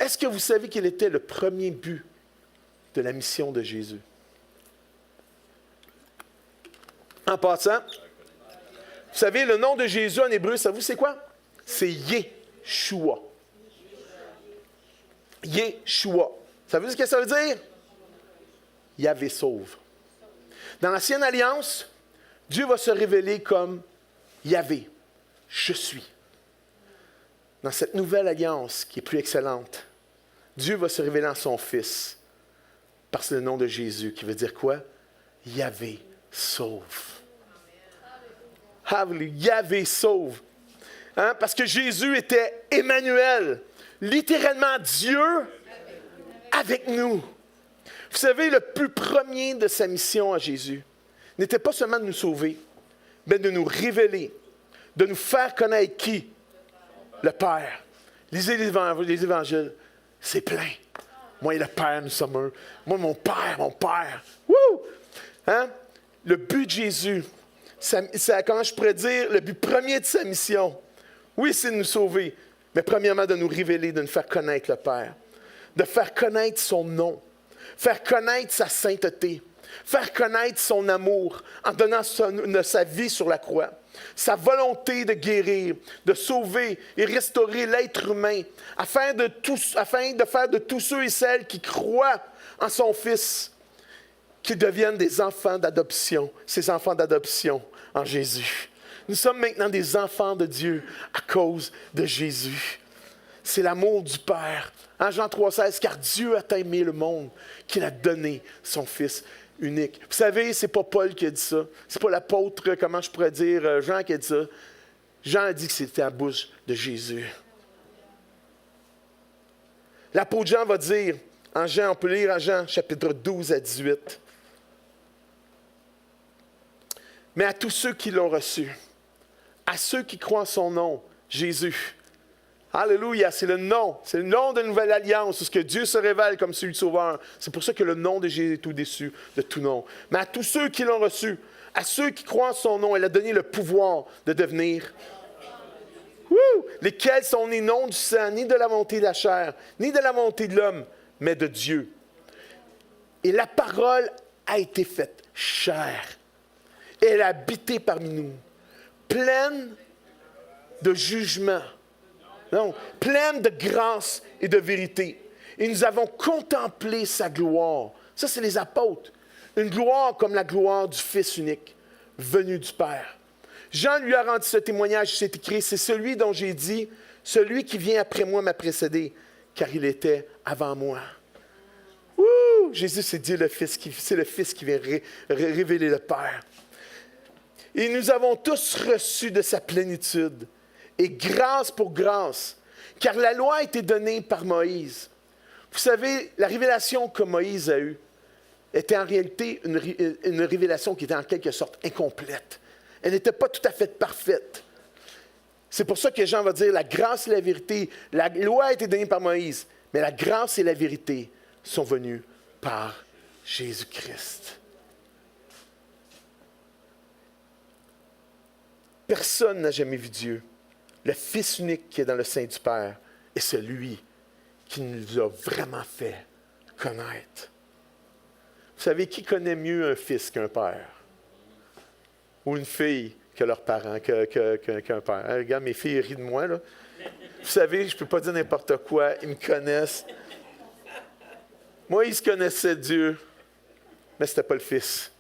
Est-ce que vous savez quel était le premier but de la mission de Jésus? En passant, vous savez, le nom de Jésus en hébreu, ça vous c'est quoi? C'est Yeshua. Yeshua. Ça veut dire ce que ça veut dire? Yahvé sauve. Dans l'Ancienne Alliance, Dieu va se révéler comme Yahvé. Je suis. Dans cette nouvelle alliance qui est plus excellente, Dieu va se révéler en son Fils par le nom de Jésus, qui veut dire quoi? Yahvé sauve. Alléluia. Yahvé sauve. Hein? Parce que Jésus était Emmanuel, littéralement Dieu avec nous. Vous savez, le plus premier de sa mission à Jésus n'était pas seulement de nous sauver, mais de nous révéler, de nous faire connaître qui? Le Père. Lisez les évangiles, c'est plein. Moi et le Père, nous sommes un. Moi, mon Père. Wouh! Hein? Le but de Jésus, comment je pourrais dire, le but premier de sa mission, oui, c'est de nous sauver, mais premièrement de nous révéler, de nous faire connaître le Père, de faire connaître son nom, faire connaître sa sainteté, faire connaître son amour en donnant sa vie sur la croix, sa volonté de guérir, de sauver et restaurer l'être humain, afin de faire de tous ceux et celles qui croient en son Fils, qu'ils deviennent des enfants d'adoption, ses enfants d'adoption en Jésus. Nous sommes maintenant des enfants de Dieu à cause de Jésus. C'est l'amour du Père. En Jean 3,16, car Dieu a aimé le monde qu'il a donné son Fils unique. Vous savez, c'est pas Paul qui a dit ça. C'est pas l'apôtre, comment je pourrais dire, Jean qui a dit ça. Jean a dit que c'était à la bouche de Jésus. L'apôtre Jean va dire, en Jean, on peut lire en Jean, chapitre 12 à 18. Mais à tous ceux qui l'ont reçu, à ceux qui croient en son nom, Jésus. Alléluia, c'est le nom de la nouvelle alliance, où ce que Dieu se révèle comme celui de sauveur. C'est pour ça que le nom de Jésus est au-dessus de tout nom. Mais à tous ceux qui l'ont reçu, à ceux qui croient en son nom, elle a donné le pouvoir de devenir, lesquels sont nés non du sang, ni de la volonté de la chair, ni de la volonté de l'homme, mais de Dieu. Et la parole a été faite chair. Et elle a habité parmi nous, pleine de jugement. Non, pleine de grâce et de vérité. Et nous avons contemplé sa gloire. Ça, c'est les apôtres. Une gloire comme la gloire du Fils unique, venu du Père. Jean lui a rendu ce témoignage, c'est écrit, c'est celui dont j'ai dit, celui qui vient après moi m'a précédé, car il était avant moi. Jésus, c'est Dieu le Fils, c'est le Fils qui vient révéler le Père. Et nous avons tous reçu de sa plénitude, et grâce pour grâce, car la loi a été donnée par Moïse. Vous savez, la révélation que Moïse a eue était en réalité une révélation qui était en quelque sorte incomplète. Elle n'était pas tout à fait parfaite. C'est pour ça que Jean va dire, la grâce et la vérité, la loi a été donnée par Moïse, mais la grâce et la vérité sont venues par Jésus-Christ. Personne n'a jamais vu Dieu. Le Fils unique qui est dans le sein du Père est celui qui nous a vraiment fait connaître. Vous savez, qui connaît mieux un fils qu'un père? Ou une fille que leurs parents, qu'un père? Hein, regarde, mes filles rient de moi, là. Vous savez, je ne peux pas dire n'importe quoi. Ils me connaissent. Moi, ils se connaissaient Dieu, mais ce n'était pas le Fils.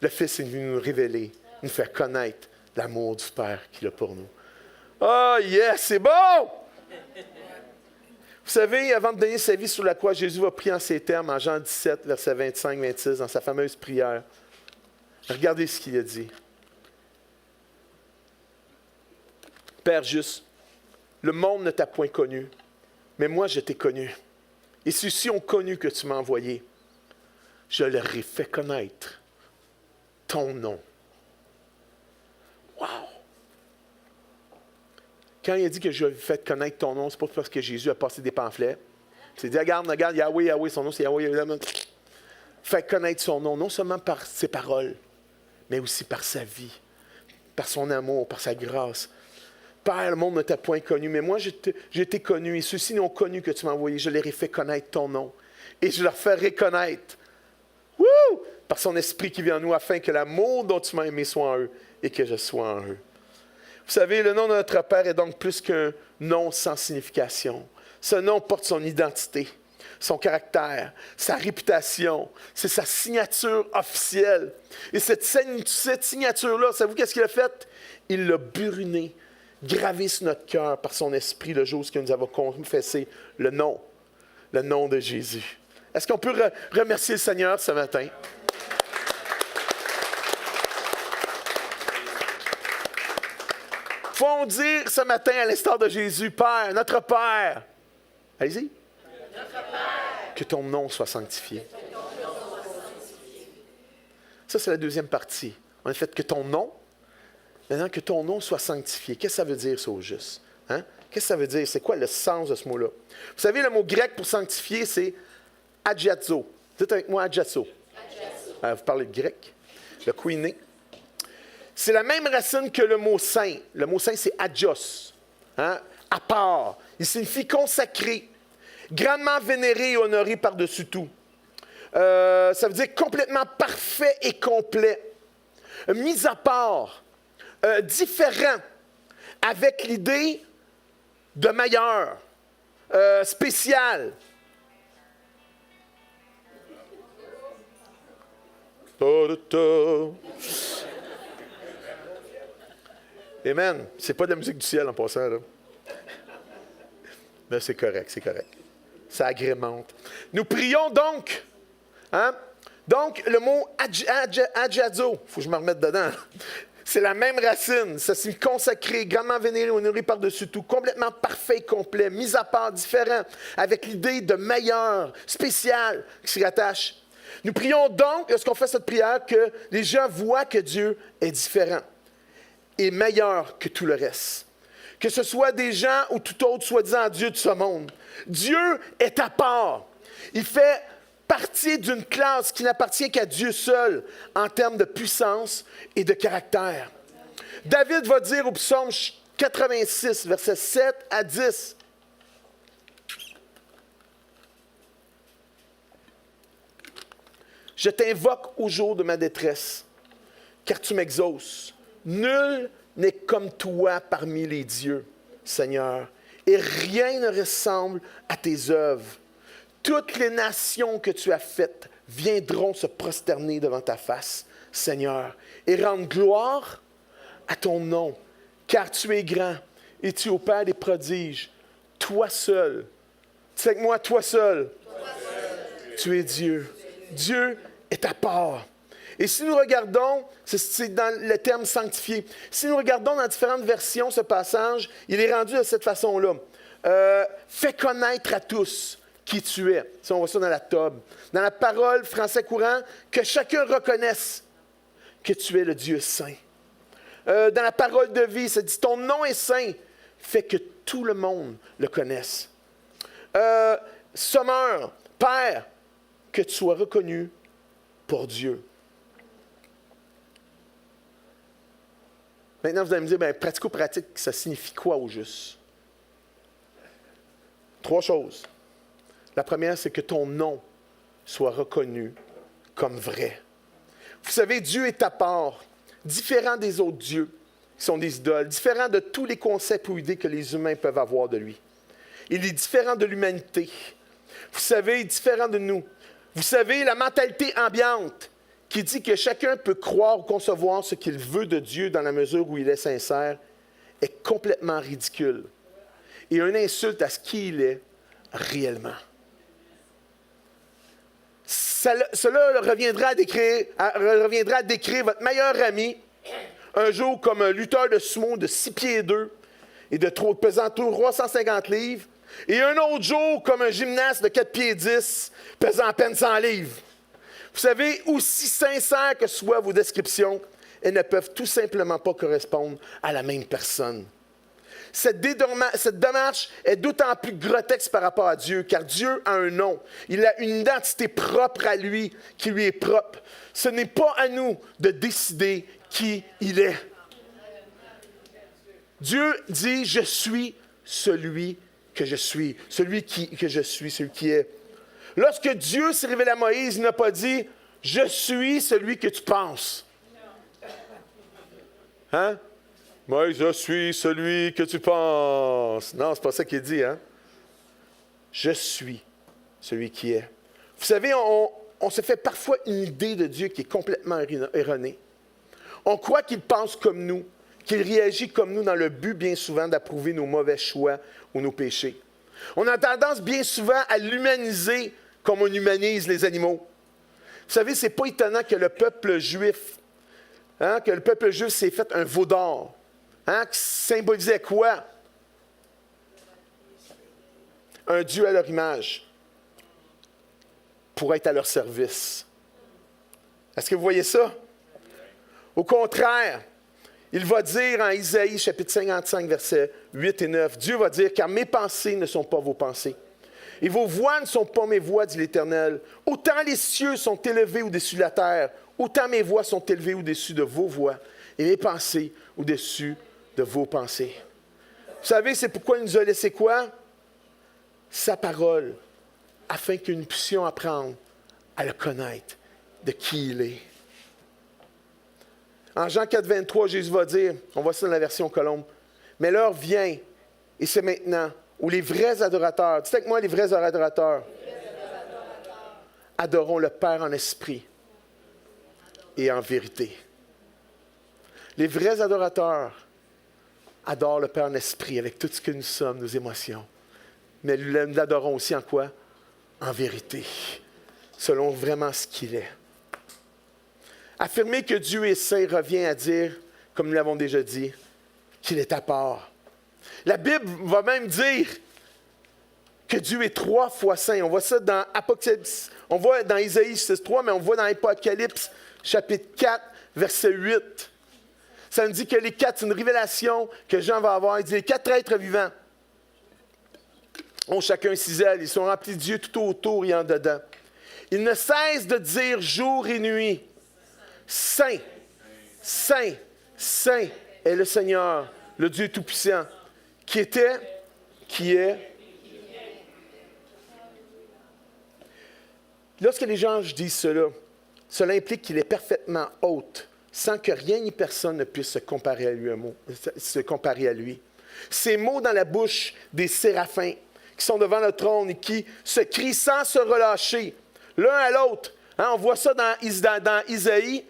Le Fils est venu nous révéler, nous faire connaître l'amour du Père qu'il a pour nous. Oh, yes, c'est bon! Vous savez, avant de donner sa vie sur la croix, Jésus va prier en ces termes, en Jean 17, versets 25-26, dans sa fameuse prière. Regardez ce qu'il a dit. Père juste, le monde ne t'a point connu, mais moi je t'ai connu. Et ceux-ci ont connu que tu m'as envoyé. Je leur ai fait connaître ton nom. Wow! Quand il a dit que je lui ai fait connaître ton nom, c'est pas parce que Jésus a passé des pamphlets. Il s'est dit, regarde, Yahweh, Yahweh, son nom c'est Yahweh. Fait connaître son nom, non seulement par ses paroles, mais aussi par sa vie, par son amour, par sa grâce. Père, le monde ne t'a point connu, mais moi, j'ai été connu, et ceux-ci n'ont connu que tu m'as envoyé. Je leur ai fait connaître ton nom, et je leur ferai connaître, par son esprit qui vient en nous, afin que l'amour dont tu m'as aimé soit en eux, et que je sois en eux. Vous savez, le nom de notre Père est donc plus qu'un nom sans signification. Ce nom porte son identité, son caractère, sa réputation. C'est sa signature officielle. Et cette signature-là, savez-vous qu'est-ce qu'il a fait? Il l'a burinée, gravé sur notre cœur par son esprit le jour où nous avons confessé le nom de Jésus. Est-ce qu'on peut remercier le Seigneur ce matin? Faut dire ce matin à l'instar de Jésus, Père, notre Père. Allez-y. Notre Père. Que ton nom soit sanctifié. Ça, c'est la deuxième partie. On a fait que ton nom. Maintenant, que ton nom soit sanctifié. Qu'est-ce que ça veut dire, ça, au juste? Hein? Qu'est-ce que ça veut dire? C'est quoi le sens de ce mot-là? Vous savez, le mot grec pour sanctifier, c'est agiazo. Dites avec moi agiazo. Vous parlez de grec. Le koiné. C'est la même racine que le mot saint. Le mot saint, c'est agios. Hein? À part. Il signifie consacré, grandement vénéré et honoré par-dessus tout. Ça veut dire complètement parfait et complet. Mis à part. Différent. Avec l'idée de meilleur. Spécial. Amen. C'est pas de la musique du ciel en passant, là. Mais c'est correct, c'est correct. Ça agrémente. Nous prions donc. Hein? Donc, le mot agiazo, il faut que je me remette dedans. C'est la même racine. Ça signifie consacré, grandement vénéré, honoré par-dessus tout, complètement parfait, complet, mis à part, différent, avec l'idée de meilleur, spécial, qui s'y rattache. Nous prions donc, lorsqu'on fait cette prière, que les gens voient que Dieu est différent et meilleur que tout le reste. Que ce soit des gens ou tout autre soi-disant Dieu de ce monde. Dieu est à part. Il fait partie d'une classe qui n'appartient qu'à Dieu seul en termes de puissance et de caractère. David va dire au psaume 86, versets 7 à 10. Je t'invoque au jour de ma détresse, car tu m'exauces. Nul n'est comme toi parmi les dieux, Seigneur, et rien ne ressemble à tes œuvres. Toutes les nations que tu as faites viendront se prosterner devant ta face, Seigneur, et rendre gloire à ton nom, car tu es grand et tu opères des prodiges. Toi seul, dis avec moi, toi seul, tu es Dieu. Dieu est à part. Et si nous regardons, c'est dans le terme sanctifié, si nous regardons dans différentes versions ce passage, il est rendu de cette façon-là. Fais connaître à tous qui tu es. Si on voit ça dans la Tob. Dans la parole français courant, que chacun reconnaisse que tu es le Dieu saint. Dans la parole de vie, ça dit ton nom est saint. Fais que tout le monde le connaisse. Sommeur, Père, que tu sois reconnu pour Dieu. Maintenant, vous allez me dire, bien, pratico-pratique, ça signifie quoi au juste? 3 choses. La première, c'est que ton nom soit reconnu comme vrai. Vous savez, Dieu est à part, différent des autres dieux qui sont des idoles, différent de tous les concepts ou idées que les humains peuvent avoir de lui. Il est différent de l'humanité. Vous savez, différent de nous. Vous savez, la mentalité ambiante qui dit que chacun peut croire ou concevoir ce qu'il veut de Dieu dans la mesure où il est sincère est complètement ridicule et une insulte à ce qu'il est réellement. Cela reviendra à décrire votre meilleur ami un jour comme un lutteur de sumo de 6 pieds 2 et pesant 350 livres, et un autre jour comme un gymnaste de 4 pieds 10 pesant à peine 100 livres. Vous savez, aussi sincères que soient vos descriptions, elles ne peuvent tout simplement pas correspondre à la même personne. Cette démarche est d'autant plus grotesque par rapport à Dieu, car Dieu a un nom. Il a une identité propre à lui, qui lui est propre. Ce n'est pas à nous de décider qui il est. Dieu dit, je suis celui que je suis, que je suis, celui qui est. Lorsque Dieu s'est révélé à Moïse, il n'a pas dit, je suis celui que tu penses. Hein? Moïse, je suis celui que tu penses. Non, c'est pas ça qu'il dit, hein? Je suis celui qui est. Vous savez, on se fait parfois une idée de Dieu qui est complètement erronée. On croit qu'il pense comme nous, qu'il réagit comme nous dans le but bien souvent d'approuver nos mauvais choix ou nos péchés. On a tendance bien souvent à l'humaniser comme on humanise les animaux. Vous savez, ce n'est pas étonnant que le peuple juif, s'est fait un veau d'or, qui symbolisait quoi? Un Dieu à leur image, pour être à leur service. Est-ce que vous voyez ça? Au contraire, il va dire en Isaïe, chapitre 55, versets 8 et 9, Dieu va dire, « Car mes pensées ne sont pas vos pensées, et vos voix ne sont pas mes voix, dit l'Éternel. Autant les cieux sont élevés au-dessus de la terre, autant mes voix sont élevées au-dessus de vos voix, et mes pensées au-dessus de vos pensées. » Vous savez, c'est pourquoi il nous a laissé quoi? Sa parole, afin que nous puissions apprendre à le connaître, de qui il est. En Jean 4, 23, Jésus va dire, on voit ça dans la version Colombe, « Mais l'heure vient, et c'est maintenant, où les vrais adorateurs, dites avec moi les vrais adorateurs, adoreront le Père en esprit et en vérité. » Les vrais adorateurs adorent le Père en esprit avec tout ce que nous sommes, nos émotions. Mais nous l'adorons aussi en quoi? En vérité, selon vraiment ce qu'il est. Affirmer que Dieu est saint revient à dire, comme nous l'avons déjà dit, qu'il est à part. La Bible va même dire que Dieu est 3 fois saint. On voit ça dans Apocalypse, on voit dans Isaïe 6.3, mais on voit dans Apocalypse chapitre 4, verset 8. Ça nous dit que les 4, c'est une révélation que Jean va avoir. Il dit, les 4 êtres vivants ont chacun 6 ailes. Ils sont remplis de Dieu tout autour et en dedans. Ils ne cessent de dire jour et nuit, Saint, Saint, Saint est le Seigneur, le Dieu Tout-Puissant, qui était, qui est. Lorsque les anges disent cela, cela implique qu'il est parfaitement haute, sans que rien ni personne ne puisse se comparer à lui. Ces mots dans la bouche des séraphins qui sont devant le trône et qui se crient sans se relâcher, l'un à l'autre. Hein, on voit ça dans Isaïe.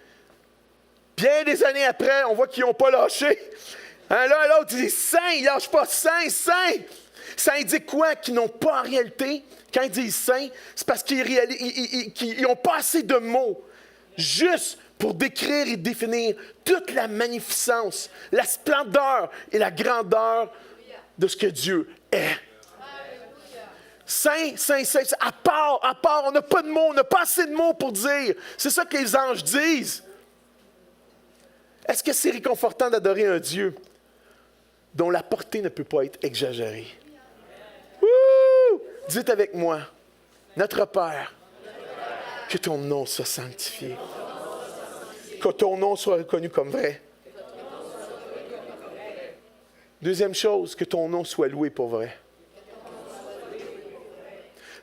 Bien des années après, on voit qu'ils n'ont pas lâché. Hein, l'un à l'autre, ils disent « Saint », ils ne lâchent pas « Saint, Saint ». Ça indique quoi? Qu'ils n'ont pas en réalité, quand ils disent « Saint », c'est parce qu'ils n'ont pas assez de mots, juste pour décrire et définir toute la magnificence, la splendeur et la grandeur de ce que Dieu est. Saint, Saint, Saint, à part, on n'a pas de mots, on n'a pas assez de mots pour dire. C'est ça que les anges disent. Est-ce que c'est réconfortant d'adorer un Dieu dont la portée ne peut pas être exagérée? Wouh! Dites avec moi, notre Père, que ton nom soit sanctifié, que ton nom soit reconnu comme vrai. Deuxième chose, que ton nom soit loué pour vrai.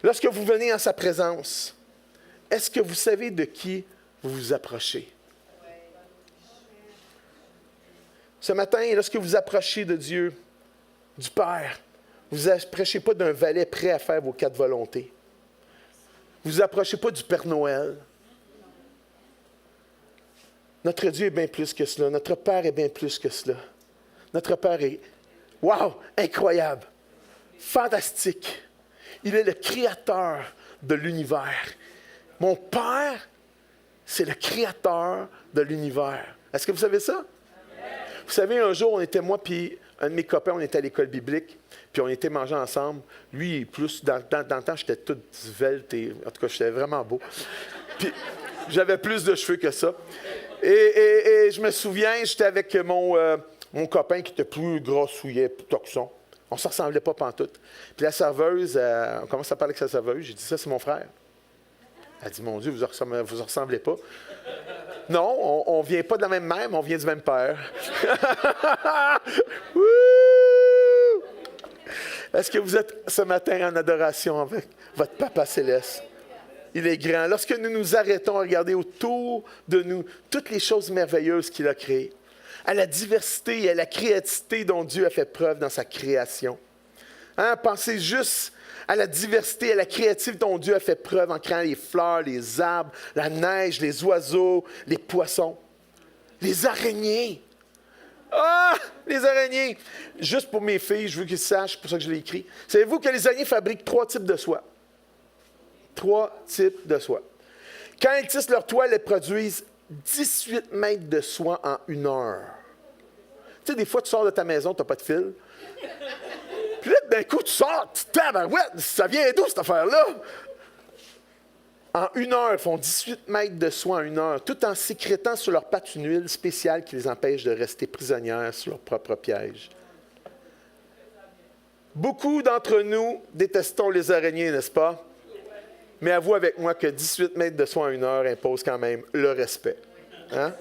Lorsque vous venez en sa présence, est-ce que vous savez de qui vous vous approchez? Ce matin, lorsque vous approchez de Dieu, du Père, vous ne vous approchez pas d'un valet prêt à faire vos 4 volontés. Vous ne vous approchez pas du Père Noël. Notre Dieu est bien plus que cela. Notre Père est bien plus que cela. Notre Père est, wow, incroyable, fantastique. Il est le créateur de l'univers. Mon Père, c'est le créateur de l'univers. Est-ce que vous savez ça? Vous savez, un jour, on était, moi puis un de mes copains, on était à l'école biblique, puis on était mangés ensemble. Lui, plus, dans le temps, j'étais tout svelte, et, en tout cas, j'étais vraiment beau. Puis, j'avais plus de cheveux que ça. Et je me souviens, j'étais avec mon copain qui était plus grassouillet, plus toxon. On ne se ressemblait pas pantoute. Puis la serveuse, on commence à parler avec sa serveuse. J'ai dit, ça, c'est mon frère. Elle dit, mon Dieu, vous ne ressemblez pas. Non, on ne vient pas de la même mère, mais on vient du même père. Wouh! Est-ce que vous êtes ce matin en adoration avec votre Papa Céleste? Il est grand. Lorsque nous nous arrêtons à regarder autour de nous toutes les choses merveilleuses qu'il a créées, à la diversité et à la créativité dont Dieu a fait preuve dans sa création. Hein? Pensez juste à la diversité et à la créativité dont Dieu a fait preuve en créant les fleurs, les arbres, la neige, les oiseaux, les poissons, les araignées. Ah! Les araignées! Juste pour mes filles, je veux qu'ils sachent, c'est pour ça que je l'ai écrit. Savez-vous que les araignées fabriquent 3 types de soie? 3 types de soie. Quand elles tissent leur toile, elles produisent 18 mètres de soie en 1 heure. Tu sais, des fois, tu sors de ta maison, tu n'as pas de fil. Puis là, d'un coup, tu sors, tabarouette, ça vient d'où cette affaire-là? En 1 heure, ils font 18 mètres de soie en 1 heure, tout en sécrétant sur leurs pattes une huile spéciale qui les empêche de rester prisonnières sur leur propre piège. Beaucoup d'entre nous détestons les araignées, n'est-ce pas? Mais avoue avec moi que 18 mètres de soie en 1 heure impose quand même le respect. Hein?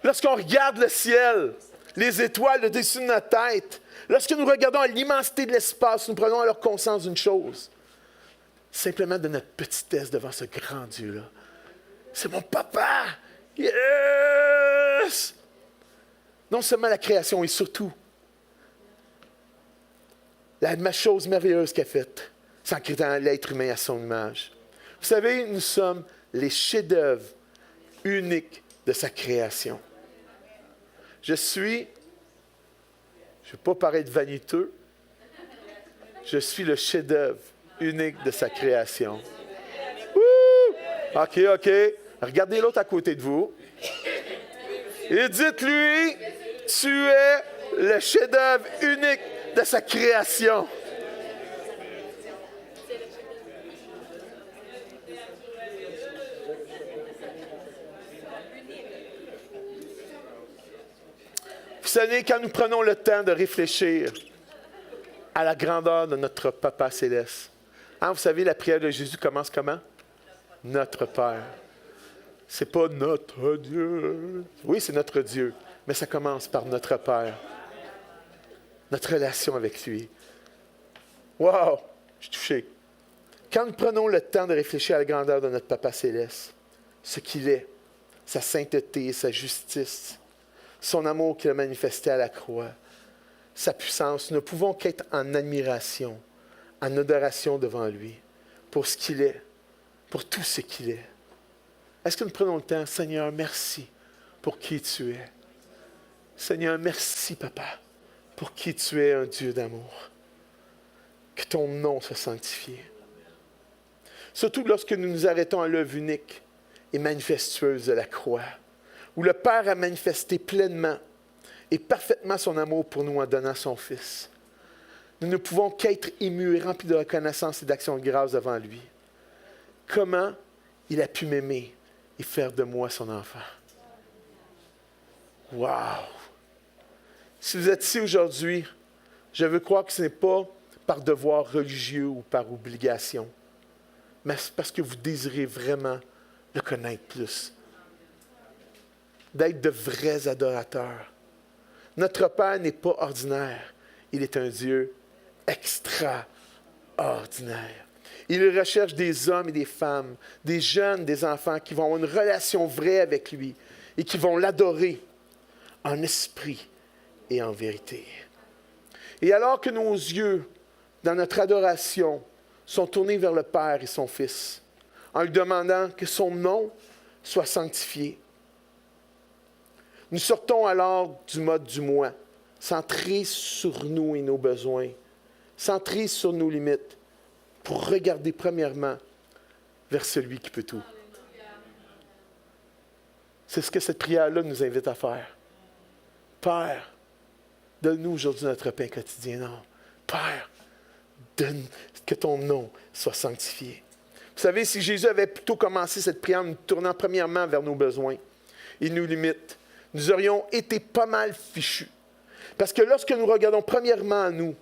Lorsqu'on regarde le ciel, les étoiles au-dessus de notre tête, lorsque nous regardons à l'immensité de l'espace, nous prenons alors conscience d'une chose. Simplement de notre petitesse devant ce grand Dieu-là. C'est mon papa! Yes! Non seulement la création, et surtout la chose merveilleuse qu'il a faite, c'est en créant l'être humain à son image. Vous savez, nous sommes les chefs-d'œuvre uniques de sa création. Je ne veux pas paraître vaniteux, je suis le chef-d'œuvre unique de sa création. Wouh! OK. Regardez l'autre à côté de vous. Et dites-lui, tu es le chef-d'œuvre unique de sa création. Vous savez, quand nous prenons le temps de réfléchir à la grandeur de notre Papa Céleste, hein, vous savez, la prière de Jésus commence comment? Notre Père. C'est pas notre Dieu. Oui, c'est notre Dieu, mais ça commence par notre Père. Notre relation avec lui. Wow! Je suis touché. Quand nous prenons le temps de réfléchir à la grandeur de notre Papa Céleste, ce qu'il est, sa sainteté, sa justice, son amour qu'il a manifesté à la croix, sa puissance, nous ne pouvons qu'être en admiration, en adoration devant lui, pour ce qu'il est, pour tout ce qu'il est. Est-ce que nous prenons le temps, Seigneur, merci pour qui tu es. Seigneur, merci, Papa, pour qui tu es, un Dieu d'amour. Que ton nom soit sanctifié. Surtout lorsque nous nous arrêtons à l'œuvre unique et manifestueuse de la croix, où le Père a manifesté pleinement et parfaitement son amour pour nous en donnant son Fils. Nous ne pouvons qu'être émus et remplis de reconnaissance et d'action de grâce devant lui. Comment il a pu m'aimer et faire de moi son enfant. Wow! Si vous êtes ici aujourd'hui, je veux croire que ce n'est pas par devoir religieux ou par obligation, mais c'est parce que vous désirez vraiment le connaître plus. D'être de vrais adorateurs. Notre Père n'est pas ordinaire. Il est un Dieu extraordinaire. Il recherche des hommes et des femmes, des jeunes, des enfants qui vont avoir une relation vraie avec lui et qui vont l'adorer en esprit et en vérité. Et alors que nos yeux, dans notre adoration, sont tournés vers le Père et son Fils, en lui demandant que son nom soit sanctifié, nous sortons alors du mode du moi, centrés sur nous et nos besoins, centrés sur nos limites, pour regarder premièrement vers celui qui peut tout. C'est ce que cette prière-là nous invite à faire. Père, donne-nous aujourd'hui notre pain quotidien. Non. Père, donne que ton nom soit sanctifié. Vous savez, si Jésus avait plutôt commencé cette prière en nous tournant premièrement vers nos besoins et nos limites, nous aurions été pas mal fichus. Parce que lorsque nous regardons premièrement à nous,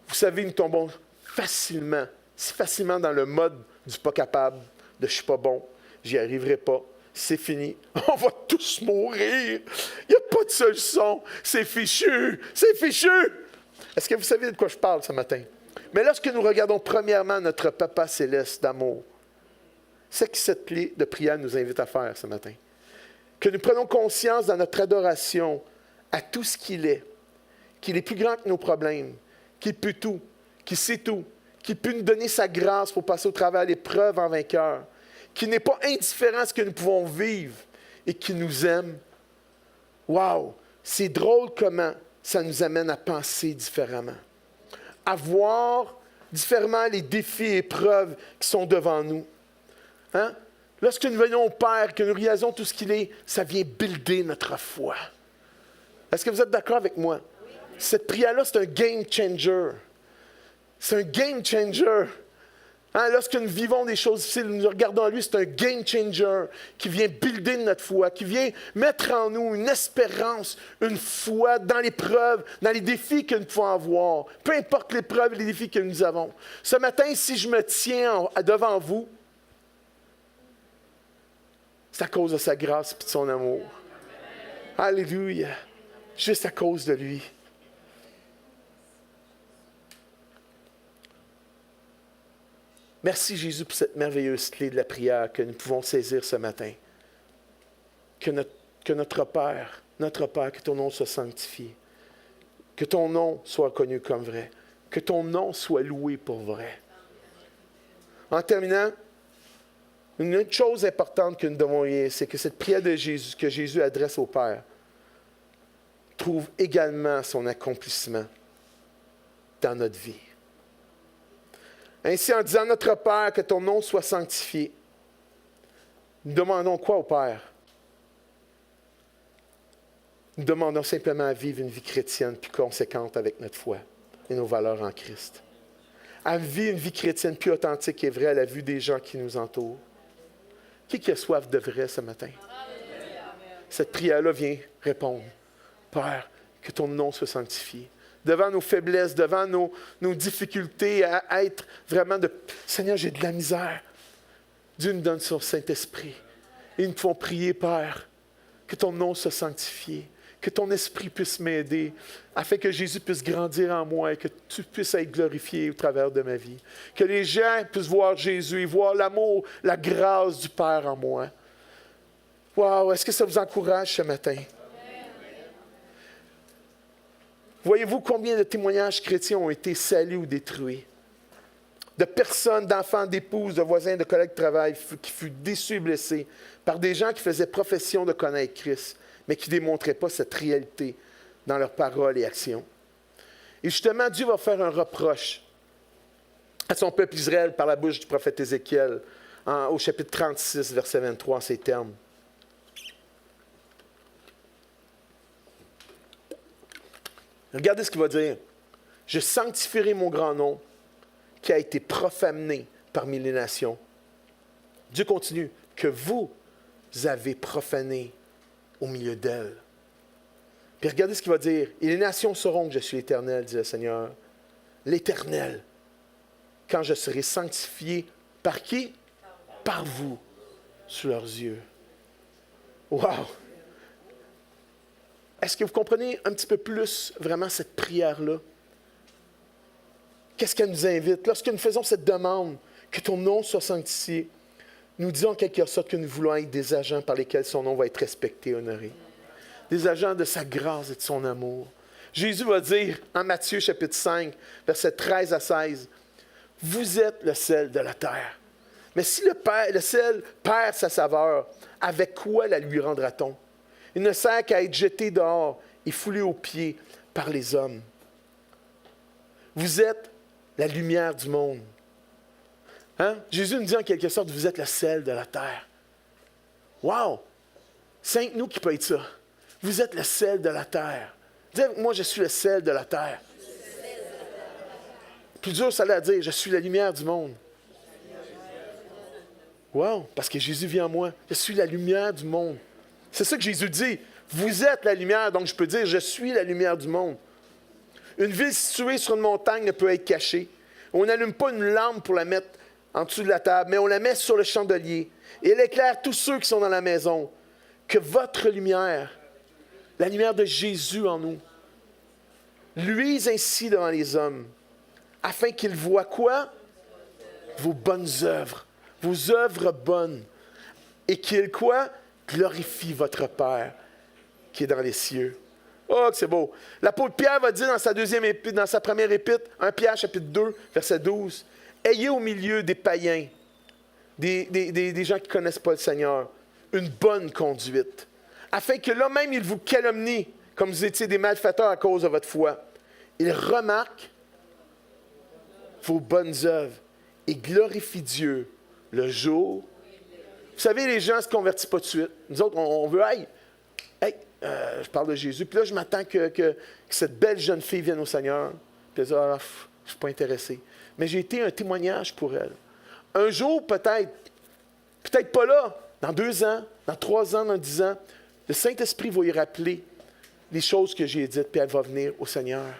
vous savez, nous tombons facilement si facilement dans le mode du pas capable, de je suis pas bon, j'y arriverai pas, c'est fini, on va tous mourir, il n'y a pas de solution, c'est fichu, c'est fichu. Est-ce que vous savez de quoi je parle ce matin? Mais lorsque nous regardons premièrement notre Papa céleste d'amour, c'est que cette clé de prière nous invite à faire ce matin. Que nous prenons conscience dans notre adoration à tout ce qu'il est plus grand que nos problèmes, qu'il peut tout, qu'il sait tout, qu'il peut nous donner sa grâce pour passer au travers l'épreuve en vainqueur, qu'il n'est pas indifférent à ce que nous pouvons vivre et qu'il nous aime. Wow! C'est drôle comment ça nous amène à penser différemment, à voir différemment les défis et épreuves qui sont devant nous. Hein? Lorsque nous venons au Père, que nous réalisons tout ce qu'il est, ça vient builder notre foi. Est-ce que vous êtes d'accord avec moi? Cette prière-là, c'est un game changer. C'est un game changer. Hein? Lorsque nous vivons des choses difficiles, nous regardons à lui, c'est un game changer qui vient builder notre foi, qui vient mettre en nous une espérance, une foi dans l'épreuve, dans les défis que nous pouvons avoir. Peu importe l'épreuve et les défis que nous avons. Ce matin, si je me tiens devant vous, c'est à cause de sa grâce et de son amour. Alléluia. Juste à cause de lui. Merci Jésus pour cette merveilleuse clé de la prière que nous pouvons saisir ce matin. Que notre Père, que ton nom soit sanctifié. Que ton nom soit connu comme vrai. Que ton nom soit loué pour vrai. En terminant, une autre chose importante que nous devons réaliser, c'est que cette prière de Jésus, que Jésus adresse au Père, trouve également son accomplissement dans notre vie. Ainsi, en disant notre Père, que ton nom soit sanctifié, nous demandons quoi au Père? Nous demandons simplement à vivre une vie chrétienne plus conséquente avec notre foi et nos valeurs en Christ. À vivre une vie chrétienne plus authentique et vraie à la vue des gens qui nous entourent. Qui a soif de vrai ce matin? Cette prière-là vient répondre. Père, que ton nom soit sanctifié. Devant nos faiblesses, devant nos difficultés à être vraiment de... Seigneur, j'ai de la misère. Dieu nous donne son Saint-Esprit. Et nous pouvons prier, Père, que ton nom soit sanctifié, que ton esprit puisse m'aider, afin que Jésus puisse grandir en moi et que tu puisses être glorifié au travers de ma vie. Que les gens puissent voir Jésus et voir l'amour, la grâce du Père en moi. Wow, est-ce que ça vous encourage ce matin? Voyez-vous combien de témoignages chrétiens ont été salis ou détruits? De personnes, d'enfants, d'épouses, de voisins, de collègues de travail qui furent déçus et blessés par des gens qui faisaient profession de connaître Christ, mais qui ne démontraient pas cette réalité dans leurs paroles et actions. Et justement, Dieu va faire un reproche à son peuple Israël par la bouche du prophète Ézéchiel, au chapitre 36, verset 23, en ces termes. Regardez ce qu'il va dire. « Je sanctifierai mon grand nom qui a été profané parmi les nations. » Dieu continue. « Que vous avez profané au milieu d'elles. » Puis regardez ce qu'il va dire. « Et les nations sauront que je suis l'Éternel, dit le Seigneur. L'Éternel, quand je serai sanctifié par qui? Par vous, sous leurs yeux. » Wow! Est-ce que vous comprenez un petit peu plus vraiment cette prière-là? Qu'est-ce qu'elle nous invite? Lorsque nous faisons cette demande, que ton nom soit sanctifié, nous disons en quelque sorte que nous voulons être des agents par lesquels son nom va être respecté et honoré. Des agents de sa grâce et de son amour. Jésus va dire en Matthieu chapitre 5, versets 13 à 16, « Vous êtes le sel de la terre. Mais si le sel perd sa saveur, avec quoi la lui rendra-t-on? Il ne sert qu'à être jeté dehors et foulé aux pieds par les hommes. Vous êtes la lumière du monde. » Hein? Jésus nous dit en quelque sorte, vous êtes le sel de la terre. Wow! C'est nous qui peut être ça. Vous êtes le sel de la terre. Dis avec moi, je suis le sel de la terre. Plus dur, ça l'a à dire, je suis la lumière du monde. Wow! Parce que Jésus vit en moi. Je suis la lumière du monde. C'est ça que Jésus dit. Vous êtes la lumière, donc je peux dire, je suis la lumière du monde. Une ville située sur une montagne ne peut être cachée. On n'allume pas une lampe pour la mettre en dessous de la table, mais on la met sur le chandelier. Et elle éclaire tous ceux qui sont dans la maison. Que votre lumière, la lumière de Jésus en nous, luise ainsi devant les hommes, afin qu'ils voient quoi? Vos bonnes œuvres, vos œuvres bonnes. Et qu'ils quoi? Glorifient votre Père qui est dans les cieux. Oh, que c'est beau. L'apôtre Pierre va dire dans sa première épître, 1 Pierre chapitre 2, verset 12, « Ayez au milieu des païens, des gens qui ne connaissent pas le Seigneur, une bonne conduite, afin que là même ils vous calomnient, comme vous étiez des malfaiteurs à cause de votre foi. Ils remarquent vos bonnes œuvres et glorifient Dieu le jour. » Vous savez, les gens ne se convertissent pas tout de suite. Nous autres, on veut, je parle de Jésus. Puis là, je m'attends que cette belle jeune fille vienne au Seigneur. Puis elle dit, je ne suis pas intéressé. Mais j'ai été un témoignage pour elle. Un jour, peut-être pas là, dans 2 ans, dans 3 ans, dans 10 ans, le Saint-Esprit va y rappeler les choses que j'ai dites, puis elle va venir au Seigneur.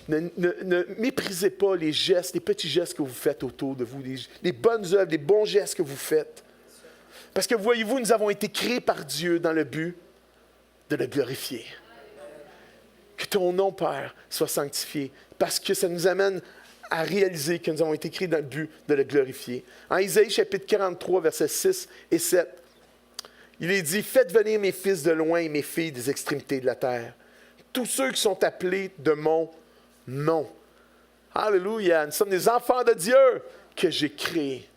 Ne méprisez pas les gestes, les petits gestes que vous faites autour de vous, les bonnes œuvres, les bons gestes que vous faites. Parce que voyez-vous, nous avons été créés par Dieu dans le but de le glorifier. Que ton nom, Père, soit sanctifié. Parce que ça nous amène à réaliser que nous avons été créés dans le but de le glorifier. En Isaïe chapitre 43, versets 6 et 7, il est dit, « Faites venir mes fils de loin et mes filles des extrémités de la terre. Tous ceux qui sont appelés de mon nom. » Alléluia. Nous sommes des enfants de Dieu que j'ai créés,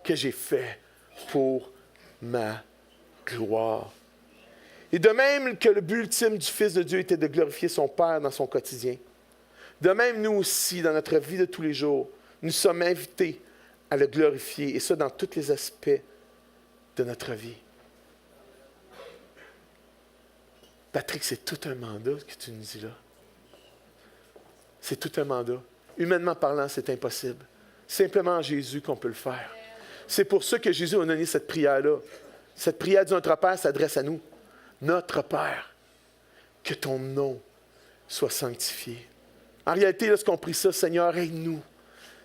que j'ai fait pour ma gloire. Et de même que le but ultime du Fils de Dieu était de glorifier son Père dans son quotidien, de même nous aussi, dans notre vie de tous les jours, nous sommes invités à le glorifier, et ça dans tous les aspects de notre vie. Patrick, c'est tout un mandat que tu nous dis là. C'est tout un mandat. Humainement parlant, c'est impossible. Simplement en Jésus qu'on peut le faire. C'est pour ça que Jésus a donné cette prière-là. Cette prière du Notre Père s'adresse à nous. Notre Père, que ton nom soit sanctifié. En réalité, lorsqu'on prie ça, Seigneur, aide-nous.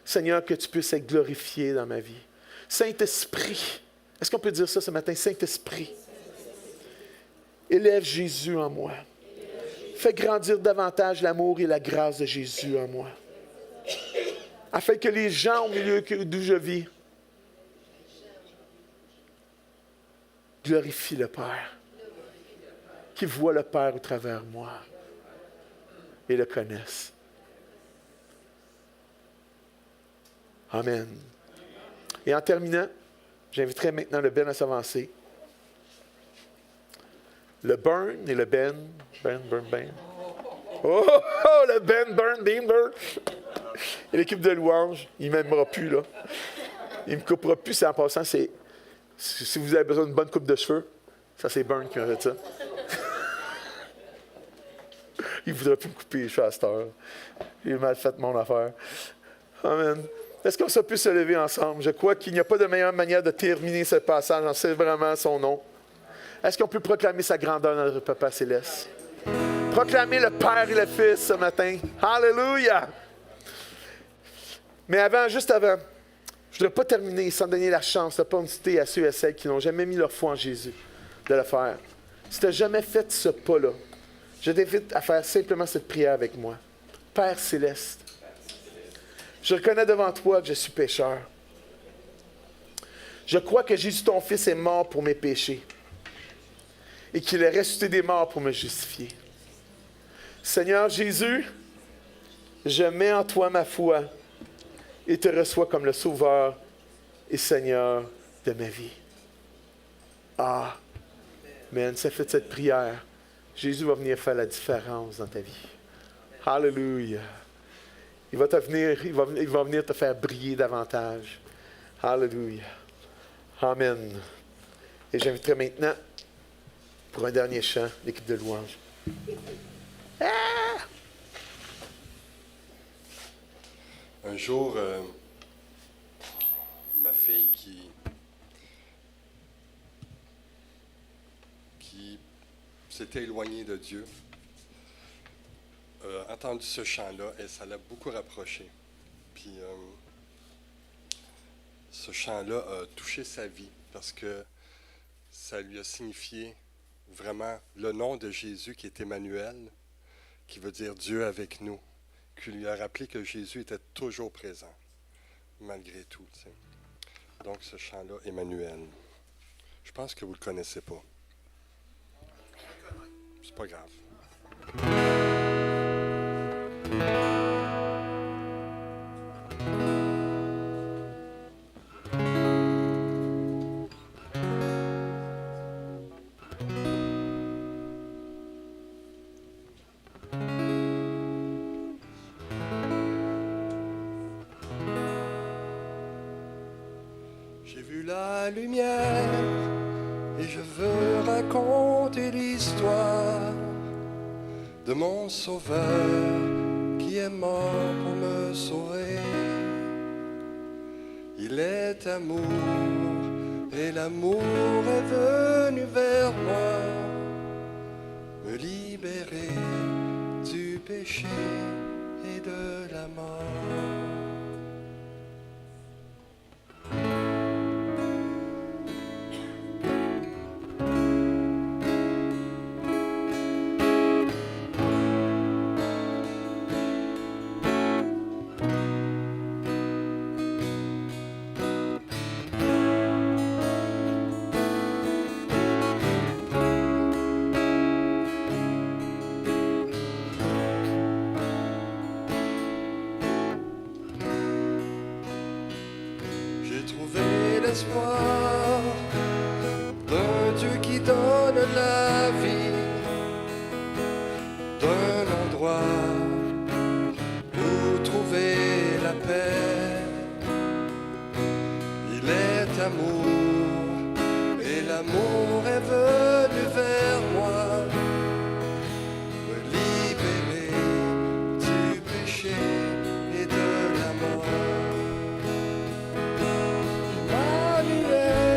Seigneur, que tu puisses être glorifié dans ma vie. Saint-Esprit, est-ce qu'on peut dire ça ce matin? Saint-Esprit, élève Jésus en moi. Fais grandir davantage l'amour et la grâce de Jésus en moi. Afin que les gens au milieu d'où je vis glorifient le Père. Qui voient le Père au travers de moi et le connaissent. Amen. Et en terminant, j'inviterai maintenant le Ben à s'avancer. Le Burn et le Ben. Ben. Oh, le Ben, Burn, Beamer. Et l'équipe de louange, il ne m'aimera plus, là. Il ne me coupera plus, c'est en passant. Si vous avez besoin d'une bonne coupe de cheveux, ça, c'est Burn qui m'a fait ça. Il ne voudrait plus me couper les cheveux à cette heure. J'ai mal fait mon affaire. Amen. Est-ce qu'on pu se lever ensemble? Je crois qu'il n'y a pas de meilleure manière de terminer ce passage en célébrant son nom. Est-ce qu'on peut proclamer sa grandeur dans notre Papa Céleste? Proclamer le Père et le Fils ce matin. Alléluia! Mais juste avant, je ne voudrais pas terminer sans donner la chance, l'opportunité à ceux et à celles qui n'ont jamais mis leur foi en Jésus de le faire. Si tu n'as jamais fait ce pas-là, je t'invite à faire simplement cette prière avec moi. Père Céleste, je reconnais devant toi que je suis pécheur. Je crois que Jésus, ton Fils, est mort pour mes péchés et qu'il est ressuscité des morts pour me justifier. Seigneur Jésus, je mets en toi ma foi et te reçois comme le Sauveur et Seigneur de ma vie. Amen. Ça fait cette prière. Jésus va venir faire la différence dans ta vie. Alléluia. Il va venir te faire briller davantage. Alléluia. Amen. Et j'inviterai maintenant, pour un dernier chant, l'équipe de louange. Un jour, ma fille qui s'était éloignée de Dieu a entendu ce chant-là et ça l'a beaucoup rapproché. Puis ce chant-là a touché sa vie parce que ça lui a signifié vraiment le nom de Jésus qui est Emmanuel, qui veut dire Dieu avec nous, qui lui a rappelé que Jésus était toujours présent, malgré tout. Tu sais. Donc ce chant-là, Emmanuel, je pense que vous ne le connaissez pas. C'est pas grave. J'ai vu la lumière et je veux raconter l'histoire de mon sauveur qui est mort pour me sauver. Il est amour et l'amour est venu vers moi, me libérer du péché et de la mort. L'espoir d'un Dieu qui donne la vie, d'un endroit où trouver la paix. Il est amour et l'amour est venu vers moi, me libérer du péché et de la mort. Emmanuel,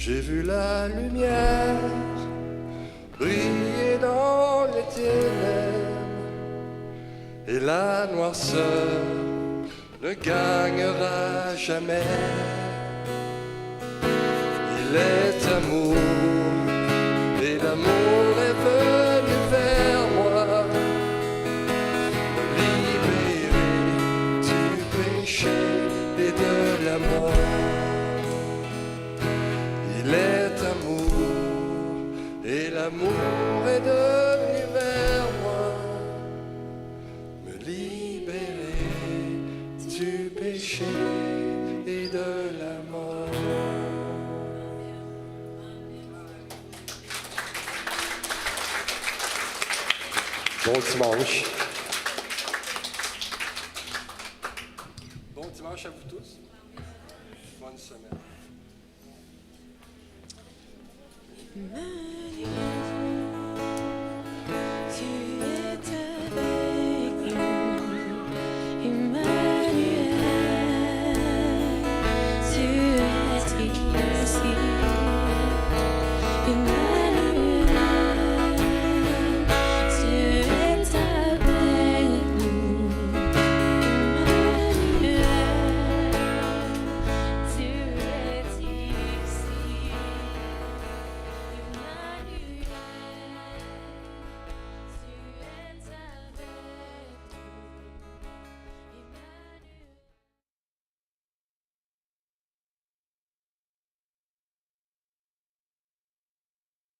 J'ai vu la lumière briller dans les ténèbres, et la noirceur ne gagnera jamais. Il est amour, et l'amour est venu vers moi, me libérer du péché et de la mort. Il est amour, et l'amour est devenu vers moi, me libérer du péché et de la mort. Bon dimanche. Bon dimanche à vous tous. Bonne semaine.